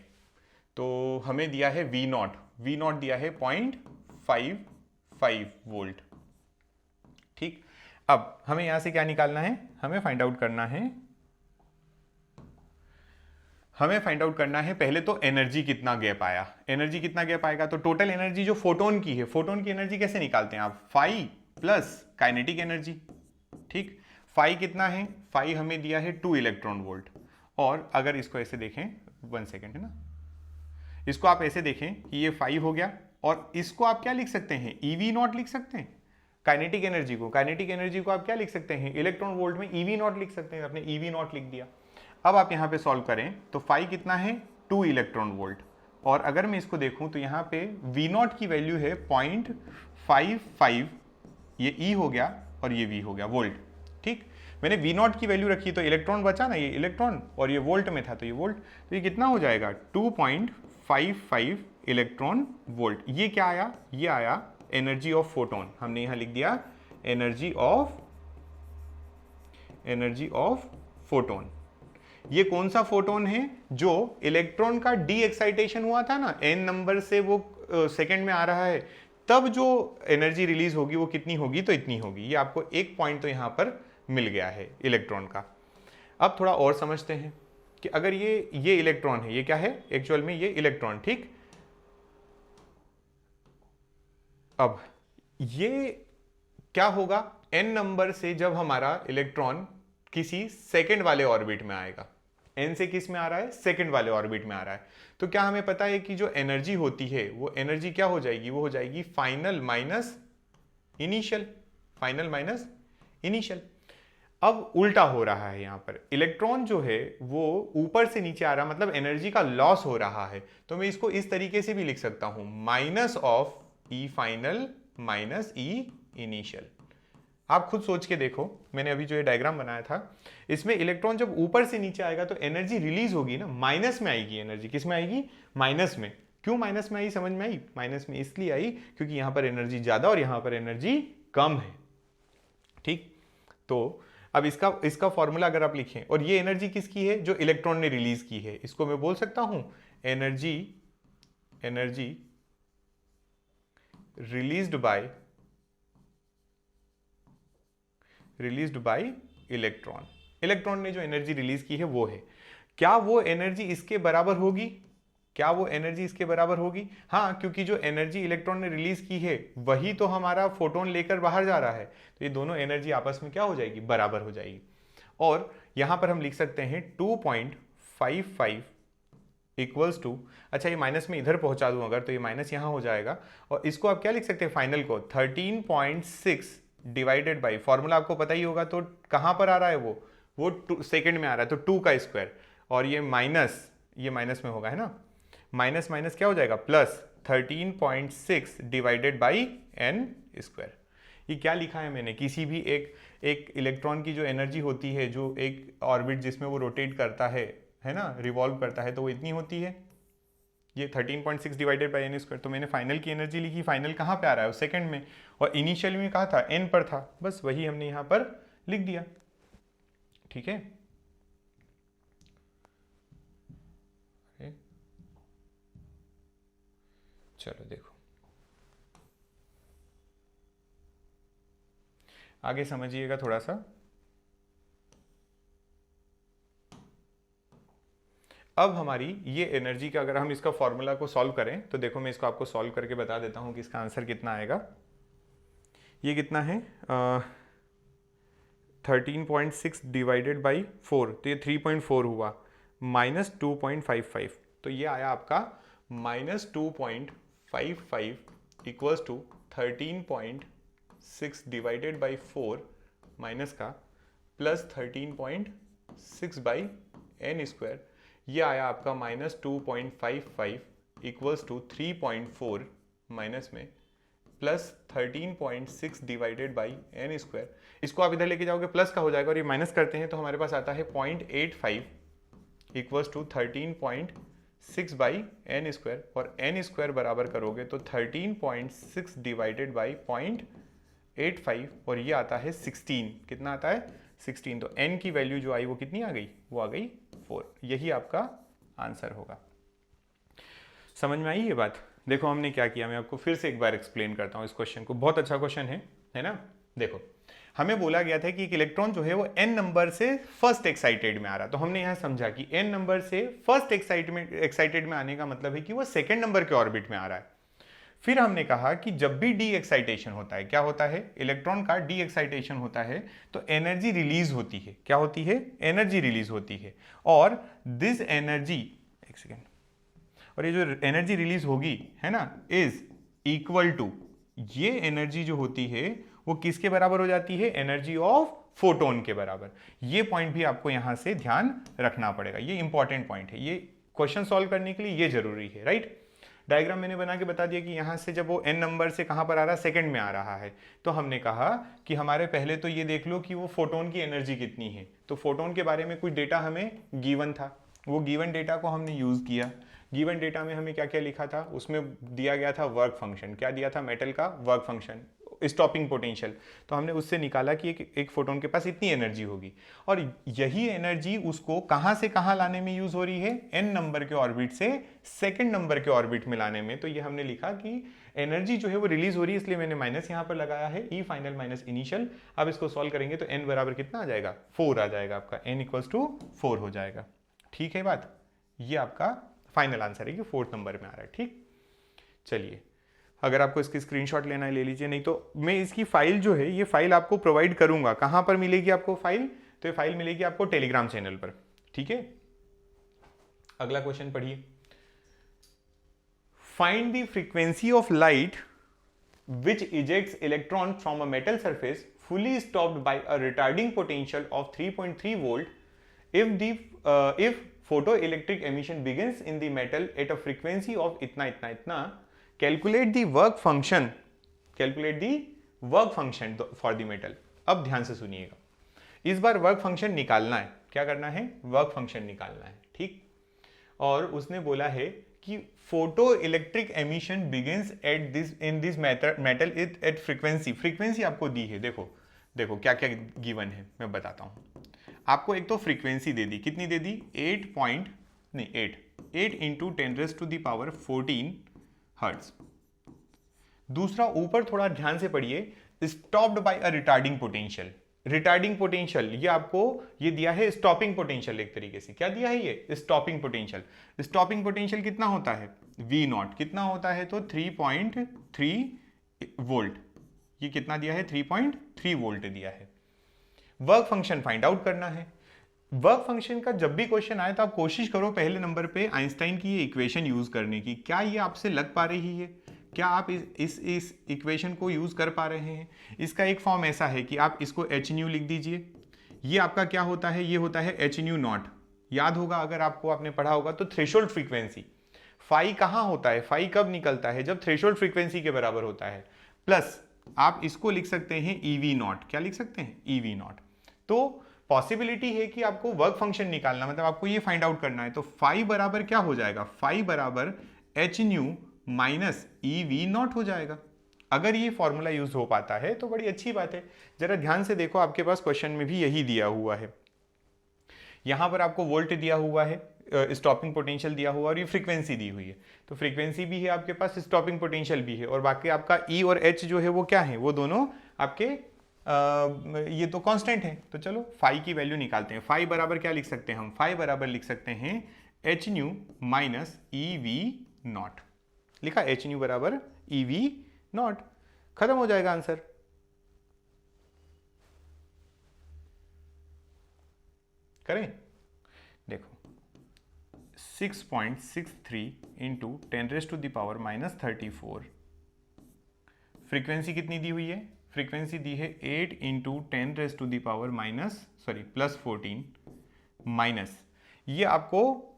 तो हमें दिया है V नॉट दिया है 0.55 वोल्ट। ठीक, अब हमें यहां से क्या निकालना है, हमें फाइंड आउट करना है पहले तो एनर्जी कितना गैप आया, एनर्जी कितना गैप आएगा, तो टोटल एनर्जी जो फोटोन की है, फोटोन की एनर्जी कैसे निकालते हैं आप, फाई प्लस काइनेटिक एनर्जी। ठीक, फाई कितना है, फाई हमें दिया है 2 इलेक्ट्रॉन वोल्ट, और अगर इसको ऐसे देखें, 1 सेकेंड, है ना, इसको आप ऐसे देखें कि ये 5 हो गया, और इसको आप क्या लिख सकते हैं, EV नॉट लिख सकते हैं। काइनेटिक एनर्जी को आप क्या लिख सकते हैं, इलेक्ट्रॉन वोल्ट में EV नॉट लिख सकते हैं, आपने EV नॉट लिख दिया। अब आप यहाँ पे सॉल्व करें तो 5 कितना है, 2 इलेक्ट्रॉन वोल्ट, और अगर मैं इसको देखूं तो यहाँ पे V नॉट की वैल्यू है 0.55, ये E हो गया और ये V हो गया, वोल्ट। ठीक, मैंने V नॉट की वैल्यू रखी तो इलेक्ट्रॉन बचा ना, ये इलेक्ट्रॉन, और ये वोल्ट में था तो ये वोल्ट, तो ये कितना हो जाएगा 2.55 इलेक्ट्रॉन वोल्ट। ये क्या आया, ये आया एनर्जी ऑफ फोटोन, हमने यहां लिख दिया एनर्जी ऑफ फोटोन। ये कौन सा फोटोन है, जो इलेक्ट्रॉन का डी एक्साइटेशन हुआ था ना, n नंबर से वो सेकंड में आ रहा है, तब जो एनर्जी रिलीज होगी वो कितनी होगी, तो इतनी होगी। ये आपको एक पॉइंट तो यहां पर मिल गया है इलेक्ट्रॉन का। अब थोड़ा और समझते हैं कि अगर ये इलेक्ट्रॉन है, ये क्या है एक्चुअल में, ये इलेक्ट्रॉन। ठीक, अब ये क्या होगा, n नंबर से जब हमारा इलेक्ट्रॉन किसी सेकंड वाले ऑर्बिट में आएगा, n से किस में आ रहा है, सेकंड वाले ऑर्बिट में आ रहा है। तो क्या हमें पता है कि जो एनर्जी होती है वो एनर्जी क्या हो जाएगी, वो हो जाएगी final minus initial, final minus initial. अब उल्टा हो रहा है, यहां पर इलेक्ट्रॉन जो है वो ऊपर से नीचे आ रहा है, मतलब एनर्जी का लॉस हो रहा है। तो मैं इसको इस तरीके से भी लिख सकता हूं, minus of E final minus E initial. आप खुद सोच के देखो, मैंने अभी जो ये डायग्राम बनाया था, इसमें इलेक्ट्रॉन जब ऊपर से नीचे आएगा तो एनर्जी रिलीज होगी ना, माइनस में आएगी एनर्जी। किस में आएगी, माइनस में। क्यों माइनस में आई, समझ में आई? माइनस में इसलिए आई क्योंकि यहां पर एनर्जी ज्यादा और यहां पर एनर्जी कम है। ठीक, तो अब इसका फॉर्मूला अगर आप लिखें, और ये एनर्जी किसकी है, जो इलेक्ट्रॉन ने रिलीज की है, इसको मैं बोल सकता हूं energy released by electron. Electron ने जो एनर्जी रिलीज की है वो है। क्या वो एनर्जी इसके बराबर होगी, क्या वो एनर्जी इसके बराबर होगी? हाँ, क्योंकि जो एनर्जी इलेक्ट्रॉन ने रिलीज की है वही तो हमारा फोटोन लेकर बाहर जा रहा है, तो ये दोनों एनर्जी आपस में क्या हो जाएगी, बराबर हो जाएगी। और यहां पर हम लिख सकते हैं 2.55 इक्वल्स टू, अच्छा ये माइनस में इधर पहुंचा दूं अगर, तो ये माइनस यहां हो जाएगा, और इसको आप क्या लिख सकते हैं फाइनल को, 13.6 डिवाइडेड बाई, फॉर्मूला आपको पता ही होगा, तो कहां पर आ रहा है वो सेकंड में आ रहा है, तो 2 का स्क्वायर, और ये माइनस में होगा, है ना, माइनस माइनस क्या हो जाएगा, plus 13.6 divided by n square. ये क्या लिखा है मैंने, किसी भी एक इलेक्ट्रॉन की जो एनर्जी होती है, जो एक ऑर्बिट जिसमें वो रोटेट करता है ना, रिवॉल्व करता है, तो वो इतनी होती है, ये 13.6 डिवाइडेड बाई n स्क्वायर। तो मैंने फाइनल की एनर्जी लिखी, फाइनल कहाँ पे आ रहा है, वो सेकंड में, और इनिशियल में कहा था n पर था, बस वही हमने यहाँ पर लिख दिया। ठीक है, चलो देखो आगे समझिएगा थोड़ा सा। अब हमारी ये एनर्जी का अगर हम इसका फॉर्मूला को सॉल्व करें, तो देखो मैं इसको आपको सॉल्व करके बता देता हूं कि इसका आंसर कितना आएगा। ये कितना है, 13.6 डिवाइडेड बाई 4, तो ये 3.4 हुआ, माइनस 2.55, तो ये आया आपका minus 2.55 equals to 13.6 divided by 4 minus का प्लस 13.6 बाई n स्क्वायर, ये आया आपका माइनस 2.55 इक्वल्स टू 3.4 माइनस में plus 13.6 divided by n square. इसको आप इधर लेके जाओगे प्लस का हो जाएगा, और ये माइनस करते हैं तो हमारे पास आता है 0.85 equals to 13.6 by n square, और n स्क्वायर बराबर करोगे तो 13.6 डिवाइडेड बाई 0.85, और ये आता है 16। कितना आता है, 16। तो n की वैल्यू जो आई वो कितनी आ गई, वो आ गई 4। यही आपका आंसर होगा। समझ में आई ये बात? देखो हमने क्या किया, मैं आपको फिर से एक बार एक्सप्लेन करता हूँ इस क्वेश्चन को, बहुत अच्छा क्वेश्चन है ना। देखो हमें बोला गया था कि एक इलेक्ट्रॉन जो है वो n नंबर से फर्स्ट एक्साइटेड में आ रहा, तो हमने यहाँ समझा कि n नंबर से फर्स्ट एक्साइटेड में आने का मतलब है कि वो सेकेंड नंबर के ऑर्बिट में आ रहा है। फिर हमने कहा कि जब भी डी एक्साइटेशन होता है, क्या होता है, इलेक्ट्रॉन का डी एक्साइटेशन होता है तो एनर्जी रिलीज होती है। क्या होती है, एनर्जी रिलीज होती है, और दिस एनर्जी, एक सेकेंड, और ये जो एनर्जी रिलीज होगी है ना, इज इक्वल टू, ये एनर्जी जो होती है वो किसके बराबर हो जाती है, एनर्जी ऑफ फोटोन के बराबर। ये पॉइंट भी आपको यहां से ध्यान रखना पड़ेगा, ये इंपॉर्टेंट पॉइंट है, ये क्वेश्चन सॉल्व करने के लिए ये जरूरी है, राइट। डायग्राम मैंने बना के बता दिया कि यहां से जब वो n नंबर से कहां पर आ रहा है, सेकंड में आ रहा है, तो हमने कहा कि हमारे पहले तो ये देख लो कि वो फोटोन की एनर्जी कितनी है। तो फोटोन के बारे में कुछ डेटा हमें गिवन था, वो गिवन डेटा को हमने यूज किया। गिवन डेटा में हमें क्या क्या लिखा था, उसमें दिया गया था वर्क फंक्शन। क्या दिया था, मेटल का वर्क फंक्शन, स्टॉपिंग पोटेंशियल। तो हमने उससे निकाला कि एक फोटोन के पास इतनी एनर्जी होगी, और यही एनर्जी उसको कहां से कहां लाने में यूज हो रही है, n नंबर के ऑर्बिट से सेकंड नंबर के ऑर्बिट में लाने में। तो ये हमने लिखा कि एनर्जी जो है वो रिलीज हो रही है, इसलिए मैंने माइनस यहां पर लगाया है, ई फाइनल माइनस इनिशियल। अब इसको सॉल्व करेंगे तो n बराबर कितना आ जाएगा, 4 आ जाएगा आपका, n इक्वल्स टू 4 हो जाएगा। ठीक है बात, ये आपका फाइनल आंसर है कि 4th नंबर में आ रहा है। ठीक, चलिए अगर आपको इसकी स्क्रीनशॉट लेना है ले लीजिए, नहीं तो मैं इसकी फाइल जो है, ये फाइल आपको प्रोवाइड करूंगा। कहां पर मिलेगी आपको फाइल, तो ये फाइल मिलेगी आपको टेलीग्राम चैनल पर, ठीक है। अगला क्वेश्चन पढ़िए, find the frequency of light which ejects electron from a metal surface fully stopped by a retarding potential of 3.3 volt if photoelectric emission begins in the metal at a frequency of इतना इतना इतना, calculate the work function for the metal। अब ध्यान से सुनिएगा, इस बार work function निकालना है। क्या करना है? वर्क फंक्शन निकालना है, ठीक। और उसने बोला है कि photo electric emission begins at this in this metal at frequency आपको दी है। देखो क्या क्या गिवन है, मैं बताता हूं आपको। एक तो फ्रीक्वेंसी दे दी, कितनी दे दी? 8 इंटू 10⁻14 हर्ट्ज। दूसरा, ऊपर थोड़ा ध्यान से पढ़िए, स्टॉप्ड बाय अ रिटार्डिंग पोटेंशियल। रिटार्डिंग पोटेंशियल ये आपको ये दिया है स्टॉपिंग पोटेंशियल, एक तरीके से क्या दिया है? ये स्टॉपिंग पोटेंशियल। स्टॉपिंग पोटेंशियल कितना होता है? V not. कितना होता है? तो 3.3 वोल्ट। ये कितना दिया है? 3.3 वोल्ट दिया है। वर्क फंक्शन फाइंड आउट करना है। वर्क फंक्शन का जब भी क्वेश्चन आए तो आप कोशिश करो पहले नंबर पे आइंस्टाइन की ये इक्वेशन यूज करने की। क्या ये आपसे लग पा रही है? क्या आप इस इक्वेशन को यूज कर पा रहे हैं? इसका एक फॉर्म ऐसा है कि आप इसको एच न्यू लिख दीजिए। ये आपका क्या होता है? ये होता है एच न्यू नॉट। याद होगा अगर आपको, आपने पढ़ा होगा तो थ्रेशोल्ड फ्रीक्वेंसी। फाई कहाँ होता है? फाई कब निकलता है? जब थ्रेशोल्ड फ्रीक्वेंसी के बराबर होता है। प्लस आप इसको लिख सकते हैं ईवी नॉट। क्या लिख सकते हैं? EV not. तो पॉसिबिलिटी है कि आपको वर्क फंक्शन निकालना, मतलब आपको ये फाइंड आउट करना है। तो फाई बराबर क्या हो जाएगा? फाई बराबर h nu minus EV not हो जाएगा। अगर ये फॉर्मूला यूज हो पाता है तो बड़ी अच्छी बात है। जरा ध्यान से देखो, आपके पास क्वेश्चन में भी यही दिया हुआ है। यहां पर आपको वोल्ट दिया हुआ है, स्टॉपिंग पोटेंशियल दिया हुआ और ये फ्रीक्वेंसी दी हुई है। तो फ्रीक्वेंसी भी है आपके पास, स्टॉपिंग पोटेंशियल भी है, और बाकी आपका ई और एच जो है वो क्या है? वो दोनों आपके ये तो कांस्टेंट है। तो चलो फाई की वैल्यू निकालते हैं। फाई बराबर क्या लिख सकते हैं हम? फाई बराबर लिख सकते हैं H nu minus E V not. लिखा एच न्यू बराबर ई वी नॉट। खत्म हो जाएगा आंसर। करें? देखो 6.63 इंटू 10⁻⁻34। फ्रीक्वेंसी कितनी दी हुई है? फ्रीक्वेंसी दी है 8 इंटू 10⁻+14 माइनस, ये आपको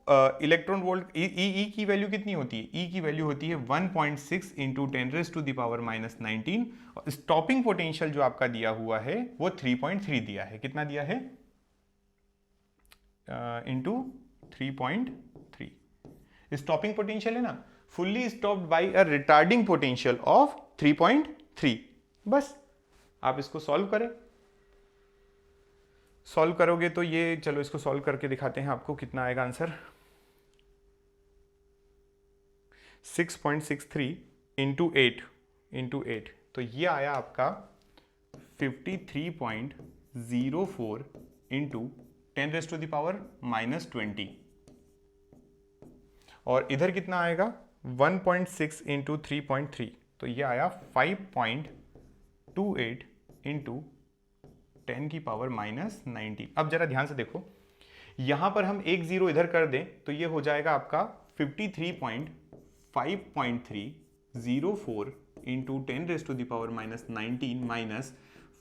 इलेक्ट्रॉन वोल्ट ई की वैल्यू कितनी होती है? ई की वैल्यू होती है 1.6 इंटू 10⁻⁻19। और स्टॉपिंग पोटेंशियल जो आपका दिया हुआ है वो 3.3 दिया है। कितना दिया है? इंटू 3.3। स्टॉपिंग पोटेंशियल है ना, fully stopped bye a retarding potential of 3.3। बस आप इसको सॉल्व करें। सॉल्व करोगे तो ये, चलो इसको सॉल्व करके दिखाते हैं आपको कितना आएगा आंसर। 6.63 इंटू 8 तो ये आया आपका 53.04 इंटू 10⁻⁻20। और इधर कितना आएगा? 1.6 इंटू 3.3, तो ये आया 5.28 इंटू 10⁻⁻19। अब जरा ध्यान से देखो, यहां पर हम एक जीरो इधर कर दें तो ये हो जाएगा आपका 53.5.304 इंटू 10⁻⁻19 माइनस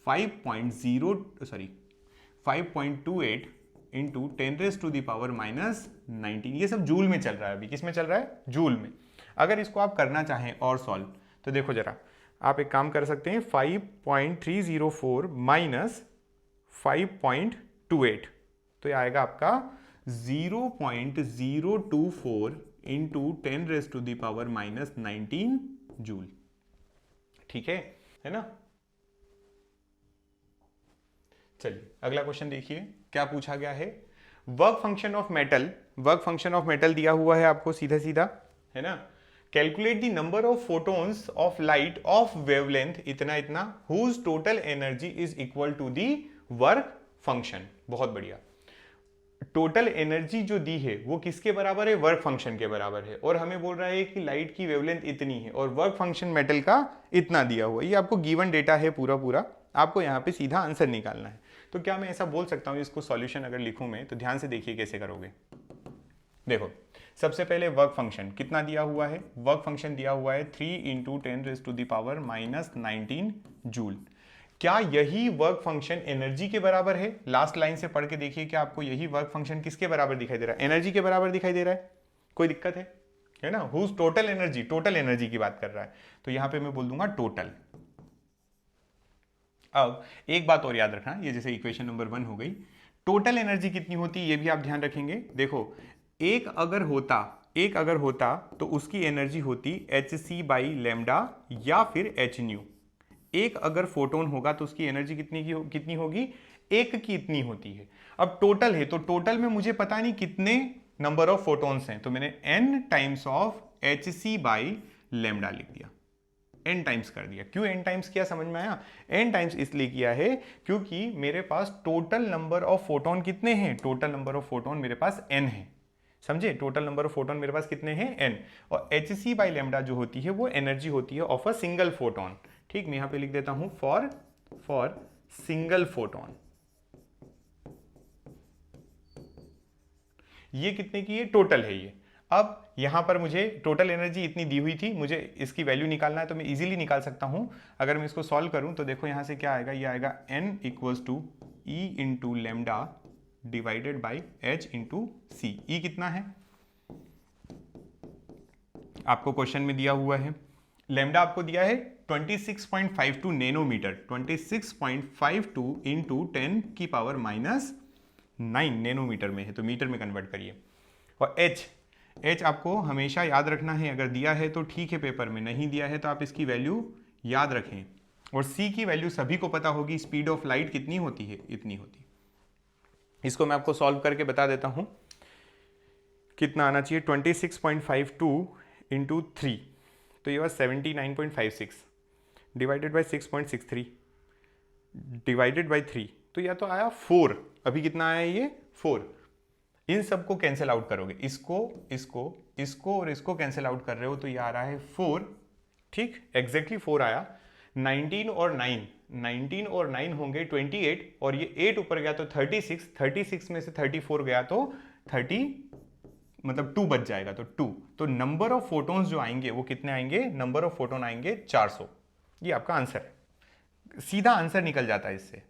5.28 इंटू 10⁻⁻19। ये सब जूल में चल रहा है अभी। किस में चल रहा है? जूल में। अगर इसको आप करना चाहें और सॉल्व, तो देखो जरा, आप एक काम कर सकते हैं, 5.304 माइनस 5.28, तो ये आएगा आपका 0.024 इंटू 10⁻⁻19 जूल। ठीक है ना? चलिए अगला क्वेश्चन देखिए, क्या पूछा गया है। वर्क फंक्शन ऑफ मेटल दिया हुआ है आपको सीधा सीधा, है ना। Calculate the number of photons of light of wavelength इतना इतना whose total energy is equal to the work function. बहुत बढ़िया। टोटल एनर्जी जो दी है वो किसके बराबर है? वर्क फंक्शन के बराबर है। और हमें बोल रहा है कि लाइट की वेवलेंथ इतनी है और वर्क फंक्शन मेटल का इतना दिया हुआ है। ये आपको गिवन डेटा है पूरा, आपको यहाँ पे सीधा आंसर निकालना है। तो क्या मैं ऐसा बोल सकता हूँ, इसको सॉल्यूशन अगर लिखूं मैं, तो ध्यान से देखिए कैसे करोगे। देखो सबसे पहले वर्क फंक्शन कितना दिया हुआ है, वर्क फंक्शन दिया हुआ है 3 इंटू 10⁻⁻19 जूल। क्या यही वर्क फंक्शन एनर्जी के बराबर है? लास्ट लाइन से पढ़ के देखिए, क्या आपको यही वर्क फंक्शन किसके बराबर दिखाई दे रहा है? एनर्जी के बराबर दिखाई दे रहा है। कोई दिक्कत है ना? Whose total energy, total energy की बात कर रहा है, तो यहां पे मैं बोल दूंगा टोटल। अब एक बात और याद रखना, ये जैसे इक्वेशन नंबर 1 हो गई, टोटल एनर्जी कितनी होती है ये भी आप ध्यान रखेंगे। देखो एक अगर होता तो उसकी एनर्जी होती hc/λ या फिर hν। एक अगर फोटोन होगा तो उसकी एनर्जी कितनी होगी? एक की इतनी होती है। अब टोटल है तो टोटल में मुझे पता नहीं कितने नंबर ऑफ फोटोन्स हैं, तो मैंने n टाइम्स ऑफ hc/λ लिख दिया, n टाइम्स कर दिया। क्यों n टाइम्स किया समझ में आया? n टाइम्स इसलिए किया है क्योंकि मेरे पास टोटल नंबर ऑफ फोटोन कितने हैं? टोटल नंबर ऑफ फोटोन मेरे पास n है, समझे? टोटल नंबर ऑफ फोटोन मेरे पास कितने हैं? n। और hc/λ जो होती है वो एनर्जी होती है ऑफ अ सिंगल फोटोन। ठीक, मैं यहां पे लिख देता हूं फॉर सिंगल फोटोन। ये कितने की है? टोटल है ये। अब यहां पर मुझे टोटल एनर्जी इतनी दी हुई थी, मुझे इसकी वैल्यू निकालना है तो मैं इजीली निकाल सकता हूं। अगर मैं इसको सॉल्व करूं तो देखो यहां से क्या आएगा, ये आएगा n equals to E into lambda divided by H into C. E कितना है आपको क्वेश्चन में दिया हुआ है, लेमडा आपको दिया है 26.52 नैनोमीटर, 26.52 इंटू 10⁻⁻9 नैनोमीटर में है, तो मीटर में कन्वर्ट करिए। और H आपको हमेशा याद रखना है, अगर दिया है तो ठीक है, पेपर में नहीं दिया है तो आप इसकी वैल्यू याद रखें। और C की वैल्यू सभी को पता होगी, स्पीड ऑफ लाइट कितनी होती है? इतनी होती है। इसको मैं आपको सॉल्व करके बता देता हूं कितना आना चाहिए। 26.52 इंटू 3, तो ये was 79.56 divided by 6.63 divided by 3, तो या तो आया 4। अभी कितना आया ये? 4। इन सबको कैंसिल आउट करोगे, इसको और इसको कैंसिल आउट कर रहे हो तो ये आ रहा है 4। ठीक, एग्जैक्टली 4 आया। 19 और 9 होंगे 28, और ये 8 ऊपर गया तो 36 में से 34 गया तो 30 मतलब 2 बच जाएगा, तो 2। तो नंबर ऑफ फोटोन्स जो आएंगे वो कितने आएंगे? नंबर ऑफ फोटोन आएंगे 400। ये आपका आंसर है, सीधा आंसर निकल जाता है इससे।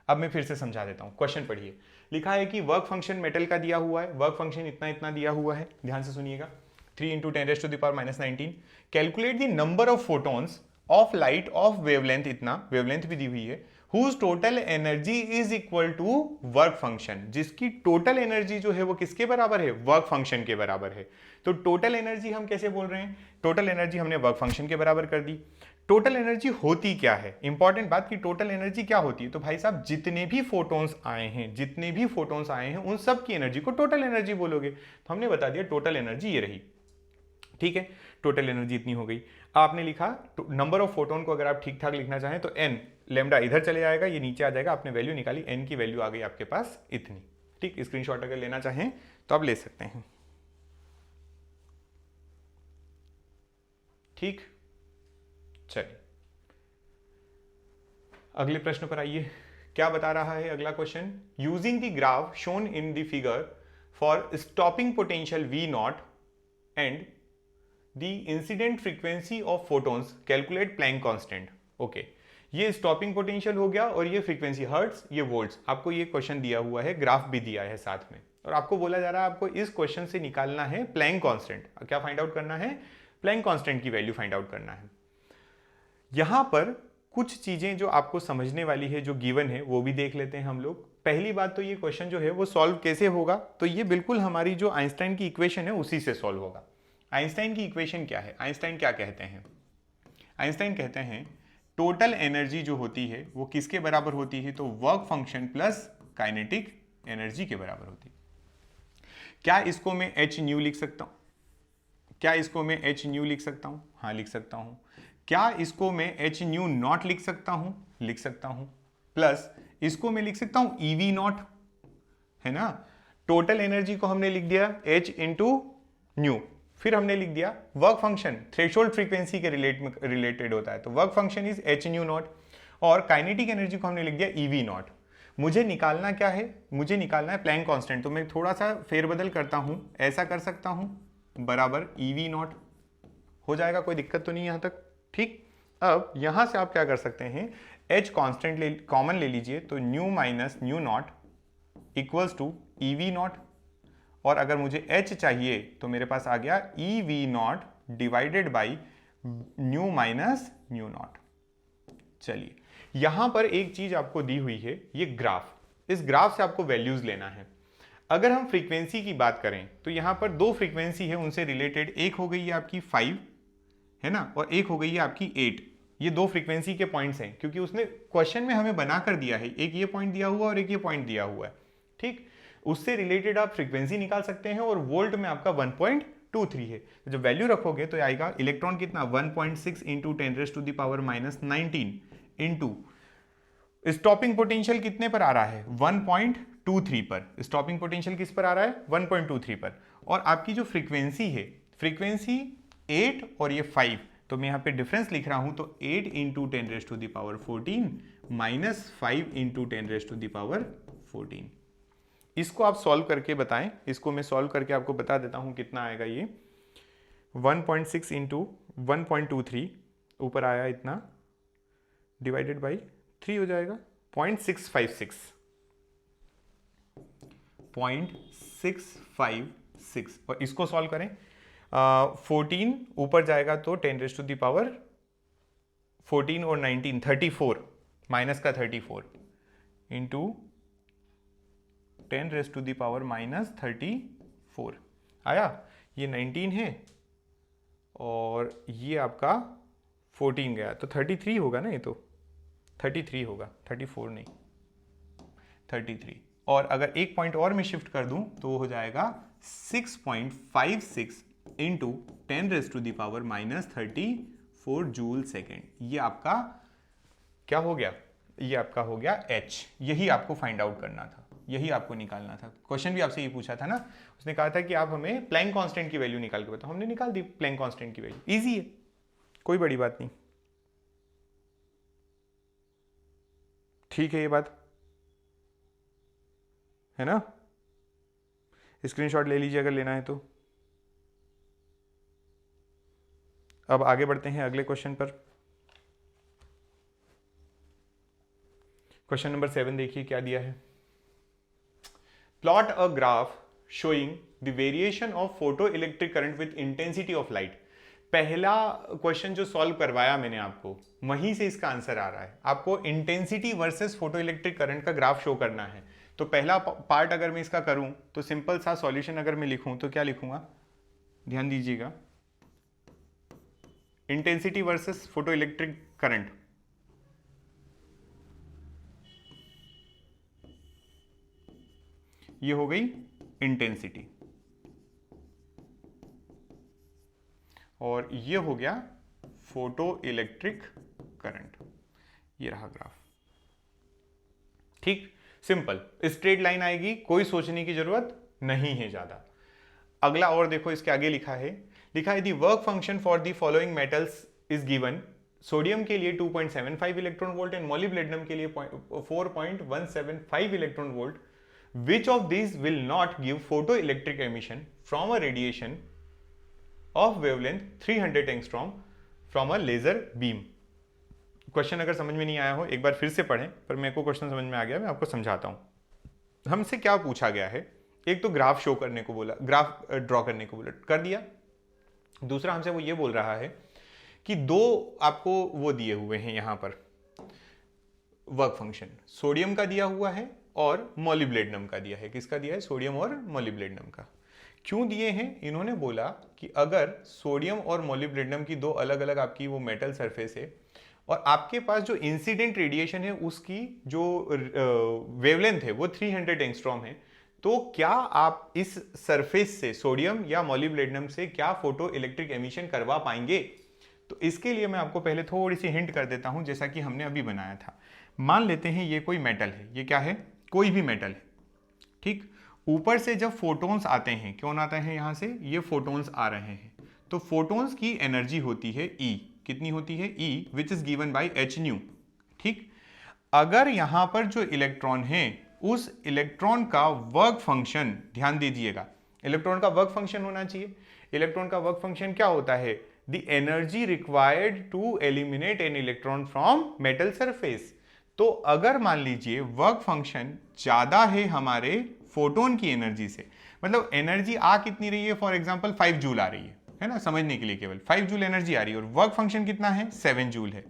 अब मैं फिर से समझा देता हूं, क्वेश्चन पढ़िए। लिखा है कि वर्क फंक्शन मेटल का दिया हुआ है, वर्क फंक्शन इतना दिया हुआ है, ध्यान से सुनिएगा, 3 into 10⁻⁻19। Calculate the number of photons of light of wavelength, इतना वेवलेंथ भी दी हुई है, whose total energy is equal to work function, जिसकी टोटल एनर्जी जो है वो किसके बराबर है? वर्क फंक्शन के बराबर है। तो टोटल एनर्जी हम कैसे बोल रहे हैं? टोटल एनर्जी हमने वर्क फंक्शन के बराबर कर दी। टोटल एनर्जी होती क्या है? इंपॉर्टेंट बात कि टोटल एनर्जी क्या होती है, तो भाई साहब जितने भी फोटोन्स आए हैं उन सब की एनर्जी को टोटल एनर्जी बोलोगे। तो हमने बता दिया टोटल एनर्जी ये रही। ठीक है, टोटल एनर्जी इतनी हो गई। आपने लिखा नंबर ऑफ फोटोन को अगर आप ठीक ठाक लिखना चाहें तो n, लेमडा इधर चले जाएगा, ये नीचे आ जाएगा, आपने वैल्यू निकाली, n की वैल्यू आ गई आपके पास इतनी। ठीक, स्क्रीनशॉट अगर लेना चाहें तो आप ले सकते हैं। ठीक, चलिए अगले प्रश्न पर आइए। क्या बता रहा है अगला question? Using the graph shown in the figure for stopping potential V0 and the incident frequency of photons calculate Planck constant. Okay, ये स्टॉपिंग पोटेंशियल हो गया और ये फ्रीक्वेंसी हर्ट्ज, ये वोल्ट्स। आपको ये क्वेश्चन दिया हुआ है, ग्राफ भी दिया है साथ में, और आपको बोला जा रहा है आपको इस क्वेश्चन से निकालना है प्लैंक कांस्टेंट। क्या फाइंड आउट करना है? प्लैंक कांस्टेंट की वैल्यू फाइंड आउट करना है। यहां पर कुछ चीजें जो आपको समझने वाली है, जो गिवन है, वो भी देख लेते हैं हम लोग। पहली बात तो ये क्वेश्चन जो है वो सॉल्व कैसे होगा, तो ये बिल्कुल हमारी जो आइंस्टाइन की इक्वेशन है उसी से सॉल्व होगा। आइंस्टाइन की इक्वेशन क्या है? आइंस्टाइन क्या कहते हैं? आइंस्टाइन कहते हैं टोटल एनर्जी जो होती है वो किसके बराबर होती है? तो work function plus kinetic energy के बराबर होती है। क्या इसको मैं एच न्यू लिख सकता हूं? क्या इसको मैं एच न्यू लिख सकता हूं? हाँ, लिख सकता हूं। क्या इसको मैं एच न्यू नॉट लिख सकता हूं? लिख सकता हूं। प्लस इसको मैं लिख सकता हूं ईवी नॉट, है ना। टोटल एनर्जी को हमने लिख दिया एच इंटू न्यू, फिर हमने लिख दिया वर्क फंक्शन थ्रेशोल्ड फ्रीक्वेंसी के रिलेटेड होता है, तो work function is H nu not, और काइनेटिक एनर्जी को हमने लिख दिया ईवी नॉट। मुझे निकालना क्या है, मुझे निकालना है प्लैंक कांस्टेंट। तो मैं थोड़ा सा फेरबदल करता हूं, ऐसा कर सकता हूं, बराबर EV नॉट हो जाएगा, कोई दिक्कत तो नहीं यहां तक। ठीक, अब यहां से आप क्या कर सकते हैं, H कांस्टेंट कॉमन ले लीजिए, तो nu minus nu naught equals to EV naught, और अगर मुझे H चाहिए तो मेरे पास आ गया EV not divided by new minus nu not. चलिए, यहां पर एक चीज आपको दी हुई है, ये ग्राफ, इस ग्राफ से आपको वैल्यूज लेना है। अगर हम फ्रीक्वेंसी की बात करें तो यहां पर दो फ्रीक्वेंसी है उनसे रिलेटेड, एक हो गई है आपकी 5 है ना, और एक हो गई है आपकी 8। ये दो फ्रीक्वेंसी के पॉइंट्स हैं, क्योंकि उसने क्वेश्चन में हमें बना कर दिया है, एक ये पॉइंट दिया हुआ और एक ये पॉइंट दिया हुआ है। ठीक, उससे रिलेटेड आप फ्रीक्वेंसी निकाल सकते हैं, और वोल्ट में आपका 1.23 है। तो जब वैल्यू रखोगे तो आएगा इलेक्ट्रॉन कितना, 1.6 इंटू 10⁻⁻19 इंटू स्टॉपिंग पोटेंशियल कितने पर आ रहा है, 1.23 पर। स्टॉपिंग पोटेंशियल किस पर आ रहा है, 1.23 पर। और आपकी जो फ्रीक्वेंसी है, फ्रीक्वेंसी 8 और ये 5, तो मैं यहाँ पे डिफरेंस लिख रहा हूं, तो 8 इंटू 10⁻14 माइनस 5 इंटू 10⁻14। इसको आप सॉल्व करके बताएं, इसको मैं सॉल्व करके आपको बता देता हूं कितना आएगा। ये 1.6 इंटू 1.23 ऊपर आया इतना, डिवाइडेड बाई 3 हो जाएगा 0.656, 0.656। और इसको सॉल्व करें, 14 ऊपर जाएगा तो 10⁻14 और 19 34, माइनस का 34 इंटू 10⁻⁻34 आया। ये 19 है और ये आपका 14 गया, तो 33 होगा ना, ये तो 33 होगा, 34 नहीं, 33। और अगर एक पॉइंट और मैं शिफ्ट कर दूं तो हो जाएगा 6.56 इंटू 10⁻⁻34 जूल सेकेंड। ये आपका क्या हो गया, ये आपका हो गया H। यही आपको फाइंड आउट करना था, यही आपको निकालना था। क्वेश्चन भी आपसे ये पूछा था ना, उसने कहा था कि आप हमें प्लैंक कांस्टेंट की वैल्यू निकाल के बताओ, हमने निकाल दी प्लैंक कांस्टेंट की वैल्यू। इजी है, कोई बड़ी बात नहीं। ठीक है, ये बात है ना, स्क्रीनशॉट ले लीजिए अगर लेना है तो। अब आगे बढ़ते हैं अगले क्वेश्चन पर। क्वेश्चन नंबर 7 देखिए क्या दिया है। Plot a graph showing the variation of photo electric current with intensity of light. पहला क्वेश्चन जो सॉल्व करवाया मैंने आपको, वहीं से इसका आंसर आ रहा है। आपको intensity versus photo electric current का ग्राफ शो करना है। तो पहला पार्ट अगर मैं इसका करूं तो सिंपल सा सॉल्यूशन अगर मैं लिखूं तो क्या लिखूंगा, ध्यान दीजिएगा, intensity versus photo electric current. ये हो गई इंटेंसिटी और ये हो गया फोटो इलेक्ट्रिक करंट। ये रहा ग्राफ। ठीक, सिंपल, स्ट्रेट लाइन आएगी, कोई सोचने की जरूरत नहीं है ज्यादा। अगला और देखो, इसके आगे लिखा है दी work function for the following metals is given. Sodium के लिए 2.75 इलेक्ट्रॉन वोल्ट एंड मोलिब्डेनम के लिए 4.175 electron volt. Which of these will not give photoelectric emission from a radiation of wavelength 300 angstrom from a laser beam? Question अगर समझ में नहीं आया हो एक बार फिर से पढ़ें, पर मेरे को क्वेश्चन समझ में आ गया, मैं आपको समझाता हूं। हमसे क्या पूछा गया है, एक तो ग्राफ शो करने को बोला, ग्राफ ड्रॉ करने को बोला, कर दिया। दूसरा हमसे वो ये बोल रहा है कि दो आपको वो दिए हुए हैं यहां पर वर्क फंक्शन, सोडियम का दिया हुआ है और मोलिब्डेनम का दिया है। किसका दिया है, सोडियम और मोलिब्डेनम का। क्यों दिए हैं, इन्होंने बोला कि अगर सोडियम और मोलिब्डेनम की दो अलग अलग आपकी वो मेटल सरफेस है और आपके पास जो इंसिडेंट रेडिएशन है उसकी जो वेवलेंथ है वो 300 एंगस्ट्रॉम है, तो क्या आप इस सरफेस से सोडियम या मोलिब्डेनम से क्या फोटो इलेक्ट्रिक एमिशन करवा पाएंगे। तो इसके लिए मैं आपको पहले थोड़ी सी हिंट कर देता हूं, जैसा कि हमने अभी बनाया था। मान लेते हैं ये कोई मेटल है, ये क्या है, कोई भी मेटल है। ठीक, ऊपर से जब फोटोन्स आते हैं, कौन आता है यहां से, ये फोटोन्स आ रहे हैं, तो फोटोन्स की एनर्जी होती है E। कितनी होती है, E which is given bye h new. ठीक, अगर यहां पर जो इलेक्ट्रॉन है उस इलेक्ट्रॉन का वर्क फंक्शन, ध्यान दीजिएगा, इलेक्ट्रॉन का वर्क फंक्शन होना चाहिए। इलेक्ट्रॉन का वर्क फंक्शन क्या होता है? The energy required to eliminate an electron from metal surface. तो अगर मान लीजिए वर्क फंक्शन ज्यादा है हमारे फोटोन की एनर्जी से, मतलब एनर्जी आ कितनी रही है, फॉर एग्जांपल 5 जूल आ रही है ना, समझने के लिए केवल 5 जूल एनर्जी आ रही है और वर्क फंक्शन कितना है, 7 जूल है।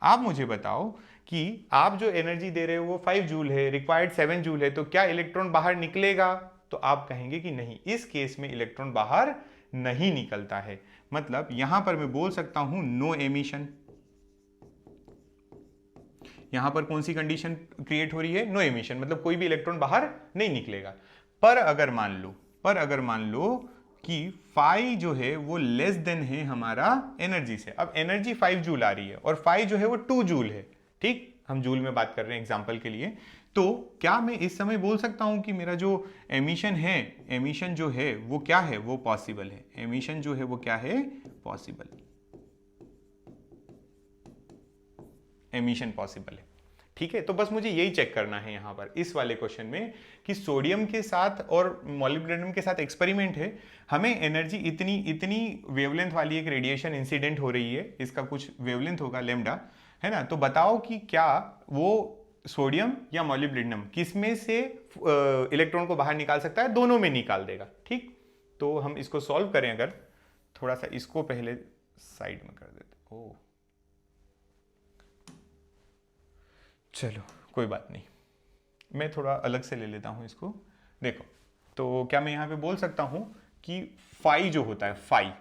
आप मुझे बताओ कि आप जो एनर्जी दे रहे हो वो 5 जूल है, रिक्वायर्ड 7 जूल है, तो क्या इलेक्ट्रॉन बाहर निकलेगा? तो आप कहेंगे कि नहीं, इस केस में इलेक्ट्रॉन बाहर नहीं निकलता है। मतलब यहां पर मैं बोल सकता हूं नो एमिशन। यहां पर कौन सी कंडीशन क्रिएट हो रही है? नो एमिशन, मतलब कोई भी इलेक्ट्रॉन बाहर नहीं निकलेगा। पर अगर मान लो कि फाई जो है वो लेस देन है हमारा एनर्जी से। अब एनर्जी 5 जूल आ रही है और फाई जो है वो 2 जूल है, ठीक, हम जूल में बात कर रहे हैं एग्जांपल के लिए। तो क्या मैं इस समय बोल सकता हूं कि मेरा जो एमिशन है, एमिशन जो है वो क्या है, वो पॉसिबल है। एमिशन जो है वो क्या है, पॉसिबल, एमिशन पॉसिबल है। ठीक है, तो बस मुझे यही चेक करना है यहां पर इस वाले क्वेश्चन में कि सोडियम के साथ और मॉलिब्डेनम के साथ एक्सपेरिमेंट है, हमें एनर्जी इतनी इतनी वेवलेंथ वाली एक रेडिएशन इंसिडेंट हो रही है, इसका कुछ वेवलेंथ होगा लैम्डा, है ना। तो बताओ कि क्या वो सोडियम या मॉलिब्डेनम किसमें से इलेक्ट्रॉन को बाहर निकाल सकता है? दोनों में निकाल देगा। ठीक, तो हम इसको सॉल्व करें, अगर थोड़ा सा इसको पहले साइड में कर देते। ओ चलो कोई बात नहीं, मैं थोड़ा अलग से ले लेता हूं इसको। देखो, तो क्या मैं यहां पे बोल सकता हूं कि फाई जो होता है, phi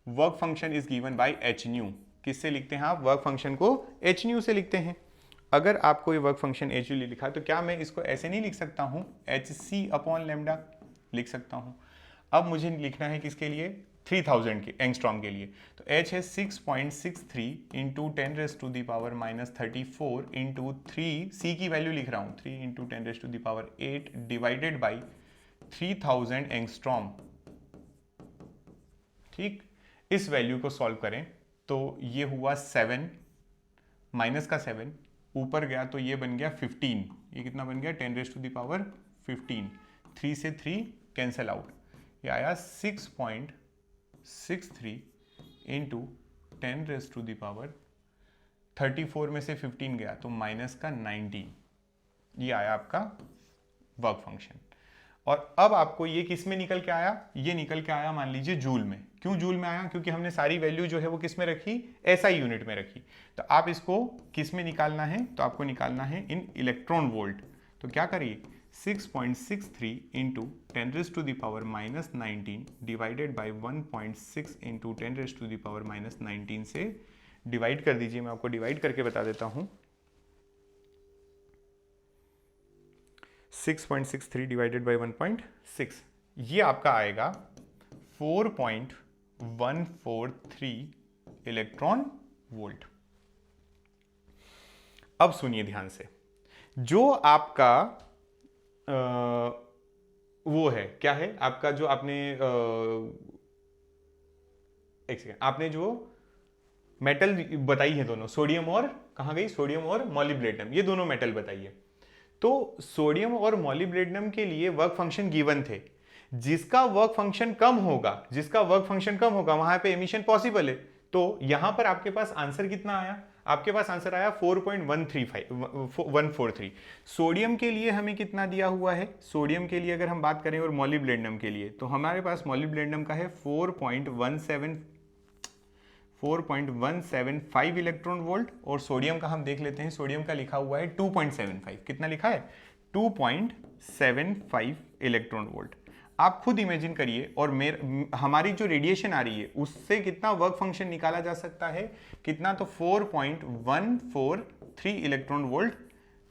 work function is given by h nu. किससे लिखते हैं आप? वर्क फंक्शन को एच न्यू से लिखते हैं। अगर आपको ये वर्क फंक्शन एच न्यू लिखा तो क्या मैं इसको ऐसे नहीं लिख सकता हूं? एच सी अपॉन लैम्डा लिख सकता हूं। अब मुझे लिखना है किसके लिए? 3000 के एंगस्ट्रॉम के लिए। तो H है 6.63 इंटू 10⁻⁻34 इंटू 3, C की वैल्यू लिख रहा हूँ, 3 इंटू 10⁸ डिवाइडेड बाई 3000 एंगस्ट्रॉम। ठीक, इस वैल्यू को सॉल्व करें तो ये हुआ 7, माइनस का 7 ऊपर गया तो ये बन गया 15। ये कितना बन गया? 10⁻15। 3 से 3 कैंसल आउट, ये आया 6.63 इंटू 10⁻34 में से 15 गया तो माइनस का 19। ये आया आपका वर्क फंक्शन। और अब आपको ये किस में निकल के आया? ये निकल के आया मान लीजिए जूल में। क्यों जूल में आया? क्योंकि हमने सारी वैल्यू जो है वो किस में रखी? एसआई यूनिट में रखी। तो आप इसको किस में निकालना है? तो आपको निकालना है इन इलेक्ट्रॉन वोल्ट। तो क्या करिए, 6.63 इंटू 10⁻⁻19 डिवाइडेड बाई 1.6 इंटू 10⁻⁻19 से डिवाइड कर दीजिए। मैं आपको डिवाइड करके बता देता हूं। 6.63 डिवाइडेड बाई 1.6, ये आपका आएगा 4.143 इलेक्ट्रॉन वोल्ट। अब सुनिए ध्यान से, जो आपका वो है, क्या है आपका, जो आपने एक सेकेंड, आपने जो मेटल बताई है दोनों, सोडियम और, कहां गई? सोडियम और मॉलिब्डेनम, ये दोनों मेटल बताइए। तो सोडियम और मॉलिब्डेनम के लिए वर्क फंक्शन गिवन थे। जिसका वर्क फंक्शन कम होगा, वहां पे एमिशन पॉसिबल है। तो यहां पर आपके पास आंसर कितना आया? आपके पास आंसर आया 4.143। सोडियम के लिए हमें कितना दिया हुआ है? सोडियम के लिए अगर हम बात करें और मॉलिब्डेनम के लिए, तो हमारे पास मॉलिब्डेनम का है 4.175 इलेक्ट्रॉन वोल्ट, और सोडियम का हम देख लेते हैं। सोडियम का लिखा हुआ है 2.75। कितना लिखा है? 2.75 इलेक्ट्रॉन वोल्ट। आप खुद इमेजिन करिए, और हमारी जो रेडिएशन आ रही है उससे कितना वर्क फंक्शन निकाला जा सकता है? कितना? तो 4.143 इलेक्ट्रॉन वोल्ट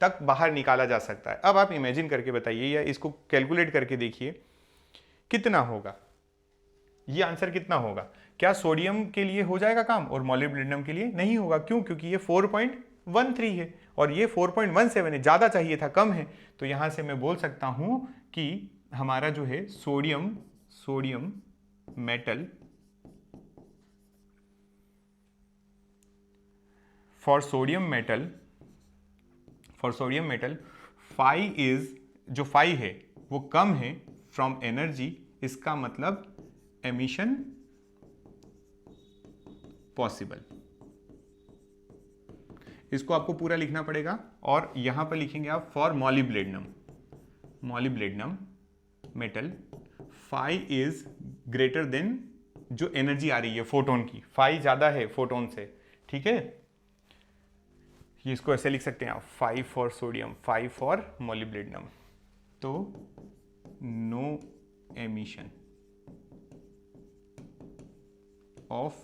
तक बाहर निकाला जा सकता है। अब आप इमेजिन करके बताइए या इसको कैलकुलेट करके देखिए कितना होगा, ये आंसर कितना होगा। क्या सोडियम के लिए हो जाएगा काम और मॉलिब्डेनम के लिए नहीं होगा? क्यों? क्योंकि ये 4.13 है और ये 4.17 है, ज्यादा चाहिए था, कम है। तो यहां से मैं बोल सकता हूं कि हमारा जो है sodium metal, for sodium metal for sodium metal phi is, जो फाई है वो कम है फ्रॉम एनर्जी, इसका मतलब एमिशन पॉसिबल। इसको आपको पूरा लिखना पड़ेगा और यहां पर लिखेंगे आप for molybdenum, molybdenum metal phi is greater than, जो एनर्जी आ रही है फोटोन की, फाई ज्यादा है फोटोन से, ठीक है। ये इसको ऐसे लिख सकते हैं आप, 5 फॉर सोडियम, 5 फॉर मॉलिब्लेडनम, तो no emission of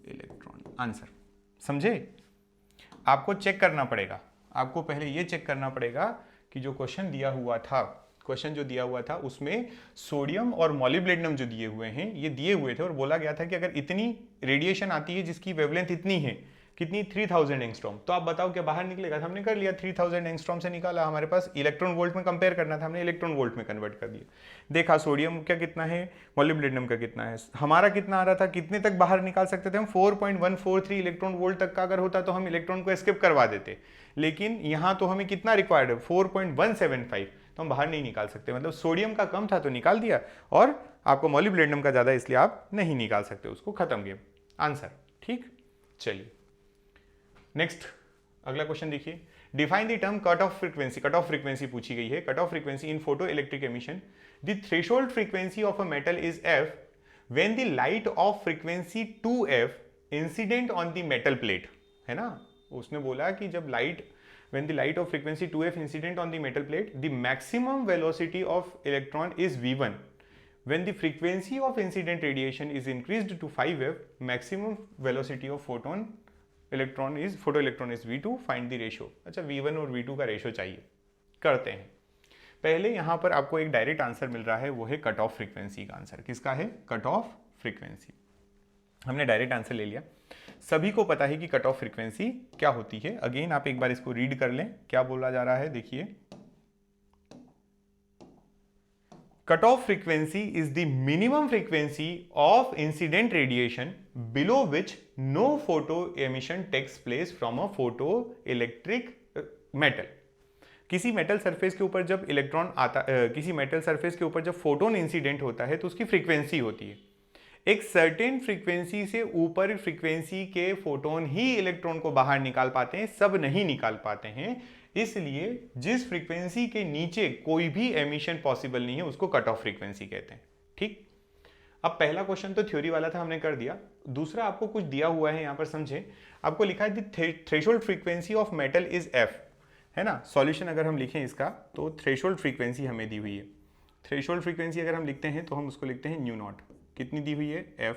electron. Answer समझे? आपको चेक करना पड़ेगा, आपको पहले ये चेक करना पड़ेगा कि जो क्वेश्चन दिया हुआ था, क्वेश्चन जो दिया हुआ था उसमें सोडियम और मॉलिब्लेडनम जो दिए हुए हैं, ये दिए हुए थे और बोला गया था कि अगर इतनी रेडिएशन आती है जिसकी वेवलेंथ इतनी है, कितनी, 3000 एंगस्ट्रॉम, तो आप बताओ क्या बाहर निकलेगा? हमने कर लिया, 3000 एंगस्ट्रॉम से निकाला, हमारे पास इलेक्ट्रॉन वोल्ट में कंपेयर करना था, हमने इलेक्ट्रॉन वोल्ट में कन्वर्ट कर दिया, देखा सोडियम का कितना है, मॉलिब्लेडनम का कितना है, हमारा कितना आ रहा था, कितने तक बाहर निकाल सकते थे हम, 4.143 इलेक्ट्रॉन वोल्ट तक का अगर होता तो हम इलेक्ट्रॉन को एस्केप करवा देते, लेकिन यहाँ तो हमें कितना रिक्वायर्ड है, 4.175, तो हम बाहर नहीं निकाल सकते, मतलब सोडियम का कम था तो निकाल दिया, और आपको मॉलिब्लेडनम का ज्यादा इसलिए आप नहीं निकाल सकते उसको, खत्म गेम, आंसर। ठीक, चलिए नेक्स्ट अगला क्वेश्चन देखिए, define the term cut off frequency. Cut off frequency पूछी गई है, cut off frequency in photo electric emission, the threshold frequency of a metal is F when the light of frequency 2f incident on the metal plate, है ना, उसने बोला कि जब light, when the light of frequency 2f incident on the metal plate, the maximum velocity of electron is v1. When the frequency of incident radiation is increased to 5f, maximum velocity of photoelectron is v2. Find the ratio. अच्छा, v1 और v2 का ratio चाहिए, करते हैं। पहले यहां पर आपको एक डायरेक्ट आंसर मिल रहा है, वो है कट ऑफ फ्रीक्वेंसी का आंसर। किसका है? Cut off frequency. हमने डायरेक्ट आंसर ले लिया। सभी को पता है कि कट ऑफ फ्रीक्वेंसी क्या होती है। अगेन आप एक बार इसको रीड कर लें, क्या बोला जा रहा है, देखिए, cut off frequency is the minimum frequency of incident radiation below which no photo emission takes place from a photo electric metal. किसी मेटल सरफेस के ऊपर जब इलेक्ट्रॉन आता, किसी मेटल सरफेस के ऊपर जब फोटोन इंसिडेंट होता है तो उसकी फ्रीक्वेंसी होती है। एक सर्टेन फ्रीक्वेंसी से ऊपर फ्रीक्वेंसी के फोटोन ही इलेक्ट्रॉन को बाहर निकाल पाते हैं, सब नहीं निकाल पाते हैं। इसलिए जिस फ्रीक्वेंसी के नीचे कोई भी एमिशन पॉसिबल नहीं है उसको कट ऑफ फ्रीक्वेंसी कहते हैं। ठीक, अब पहला क्वेश्चन तो थ्योरी वाला था, हमने कर दिया। दूसरा आपको कुछ दिया हुआ है, यहां पर समझे, आपको लिखा है threshold frequency of metal is F, है ना। सॉल्यूशन अगर हम लिखें इसका तो थ्रेशोल्ड फ्रीक्वेंसी हमें दी हुई है। थ्रेशोल्ड फ्रीक्वेंसी अगर हम लिखते हैं तो हम उसको लिखते हैं न्यू नॉट, कितनी दी हुई है, f,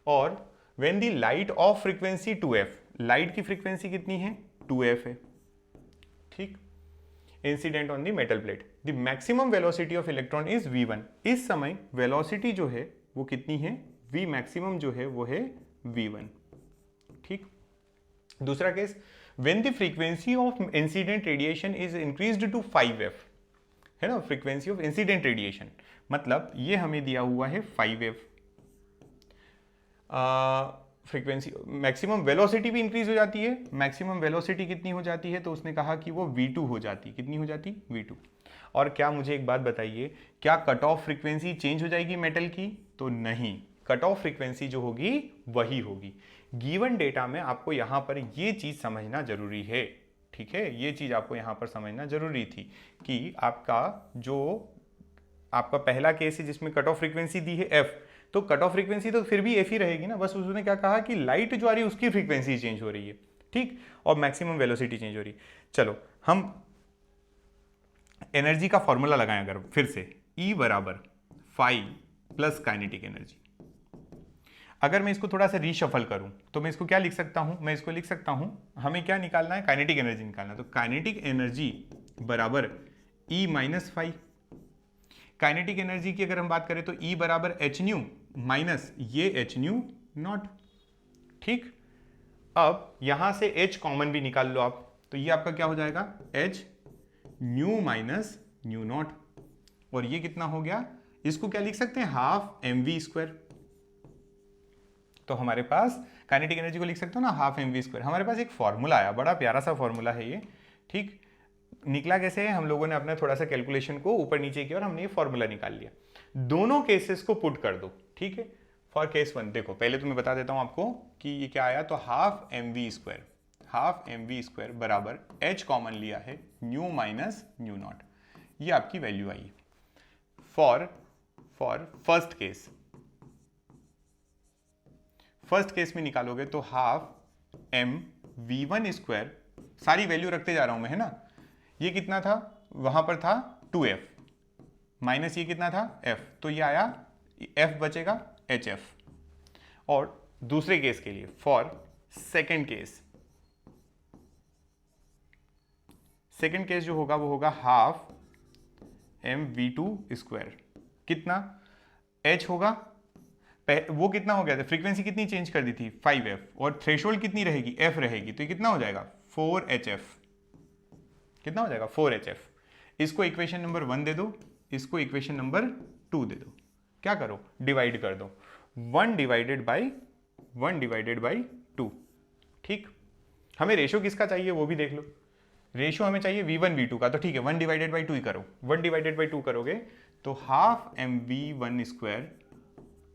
और when the light of frequency 2f, light की फ्रीक्वेंसी कितनी है, 2f है। ठीक, incident on the metal plate, the maximum velocity of electron is v1। इस समय वेलोसिटी जो है वो कितनी है, v मैक्सिमम जो है वो है v1। ठीक, दूसरा case, when the frequency of incident radiation is increased to 5f, है ना, फ्रीक्वेंसी ऑफ इंसिडेंट रेडिएशन, मतलब ये हमें दिया हुआ है 5f। फ्रीक्वेंसी, मैक्सिमम वेलोसिटी भी इंक्रीज हो जाती है। मैक्सिमम वेलोसिटी कितनी हो जाती है, तो उसने कहा कि वो v2 हो जाती, कितनी हो जाती, v2। और क्या, मुझे एक बात बताइए, क्या कट ऑफ फ्रीक्वेंसी चेंज हो जाएगी मेटल की, तो नहीं, कट ऑफ फ्रीक्वेंसी जो होगी वही होगी। गिवन डेटा में आपको यहां पर ये चीज समझना जरूरी है। ठीक है, ये चीज आपको यहां पर समझना जरूरी थी कि आपका पहला केस है जिसमें कट ऑफ फ्रीक्वेंसी दी है f, तो कट ऑफ फ्रीक्वेंसी तो फिर भी f ही रहेगी ना, बस उसने क्या कहा कि लाइट जो आ रही है उसकी फ्रीक्वेंसी चेंज हो रही है। ठीक, और मैक्सिमम वेलोसिटी चेंज हो रही है। चलो हम एनर्जी का फॉर्मूला लगाएं अगर फिर से, E बराबर फाई प्लस काइनेटिक एनर्जी। अगर मैं इसको थोड़ा सा रीशफल करूं तो मैं इसको क्या लिख सकता हूं, मैं इसको लिख सकता हूं, हमें क्या निकालना है, काइनेटिक एनर्जी निकालना है, तो काइनेटिक एनर्जी बराबर E minus phi. Kinetic energy की अगर हम बात करें तो E बराबर एच न्यू माइनस ये एच न्यू नॉट। ठीक, अब यहां से H कॉमन भी निकाल लो आप, तो ये आपका क्या हो जाएगा, H new minus nu not, और ये कितना हो गया, इसको क्या लिख सकते हैं, हाफ mv²। तो हमारे पास काइनेटिक एनर्जी को लिख सकते हो ना, हाफ mv²। हमारे पास एक फॉर्मूला आया, बड़ा प्यारा सा फॉर्मूला है ये, ठीक, निकला कैसे है, हम लोगों ने अपना थोड़ा सा कैलकुलेशन को ऊपर नीचे किया और हमने ये फॉर्मूला निकाल लिया। दोनों केसेस को पुट कर दो, ठीक है। फॉर केस 1 देखो, पहले तो मैं बता देता हूं आपको कि ये क्या आया, तो हाफ एम वी स्क्वायर बराबर h कॉमन लिया है न्यू माइनस न्यू नॉट, ये आपकी वैल्यू आई। फॉर फर्स्ट केस में निकालोगे तो half m v one square, सारी वैल्यू रखते जा रहा हूं मैं, है ना। ये कितना था, वहां पर था 2f माइनस ये कितना था f, तो ये आया f बचेगा hf। और दूसरे केस के लिए फॉर सेकेंड केस जो होगा वो होगा half m v two square, कितना h होगा, वो कितना हो गया था, फ्रीक्वेंसी कितनी चेंज कर दी थी 5f, और थ्रेशोल्ड कितनी रहेगी f रहेगी, तो ये कितना हो जाएगा 4hf, कितना हो जाएगा 4hf। इसको इक्वेशन नंबर 1 दे दो, इसको इक्वेशन नंबर 2 दे दो, क्या करो डिवाइड कर दो, 1 डिवाइडेड बाई 2, ठीक। हमें रेशो किसका चाहिए वो भी देख लो, रेशो हमें चाहिए v1 v2 का, तो ठीक है 1 डिवाइडेड बाई 2 ही करो, 1 डिवाइडेड बाई 2 करोगे तो half m v one square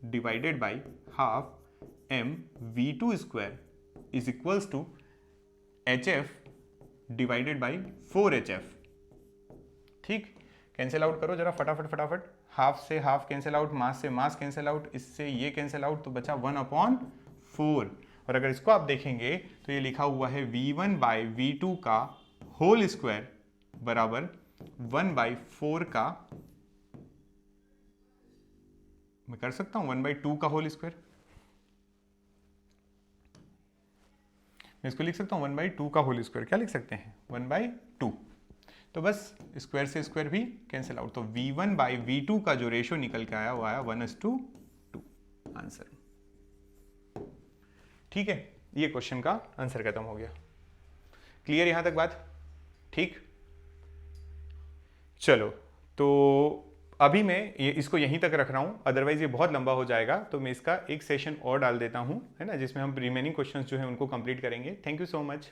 divided by half m v two square is equals to hf divided by 4hf, ठीक। कैंसिल आउट करो जरा फटाफट, हाफ से हाफ कैंसिल आउट, मास से मास कैंसिल आउट, इससे ये कैंसिल आउट, तो बचा 1/4। और अगर इसको आप देखेंगे तो ये लिखा हुआ है v1 बाई वी टू का होल स्क्वायर बराबर 1/4 का, मैं कर सकता हूं 1/2 का होल स्क्वायर, मैं इसको लिख सकता हूं 1/2 का होल स्क्वायर, क्या लिख सकते हैं 1/2, तो बस स्क्वायर से स्क्वायर भी कैंसिल आउट, तो v1 बाई वी टू का जो रेशियो निकल के आया वो आया 1:2 आंसर, ठीक है। ये क्वेश्चन का आंसर खत्म हो गया, क्लियर यहां तक बात, ठीक। चलो तो अभी मैं इसको यहीं तक रख रहा हूं, अदरवाइज ये बहुत लंबा हो जाएगा, तो मैं इसका एक सेशन और डाल देता हूं, है ना, जिसमें हम रिमेनिंग क्वेश्चंस जो है उनको कंप्लीट करेंगे। Thank you so much.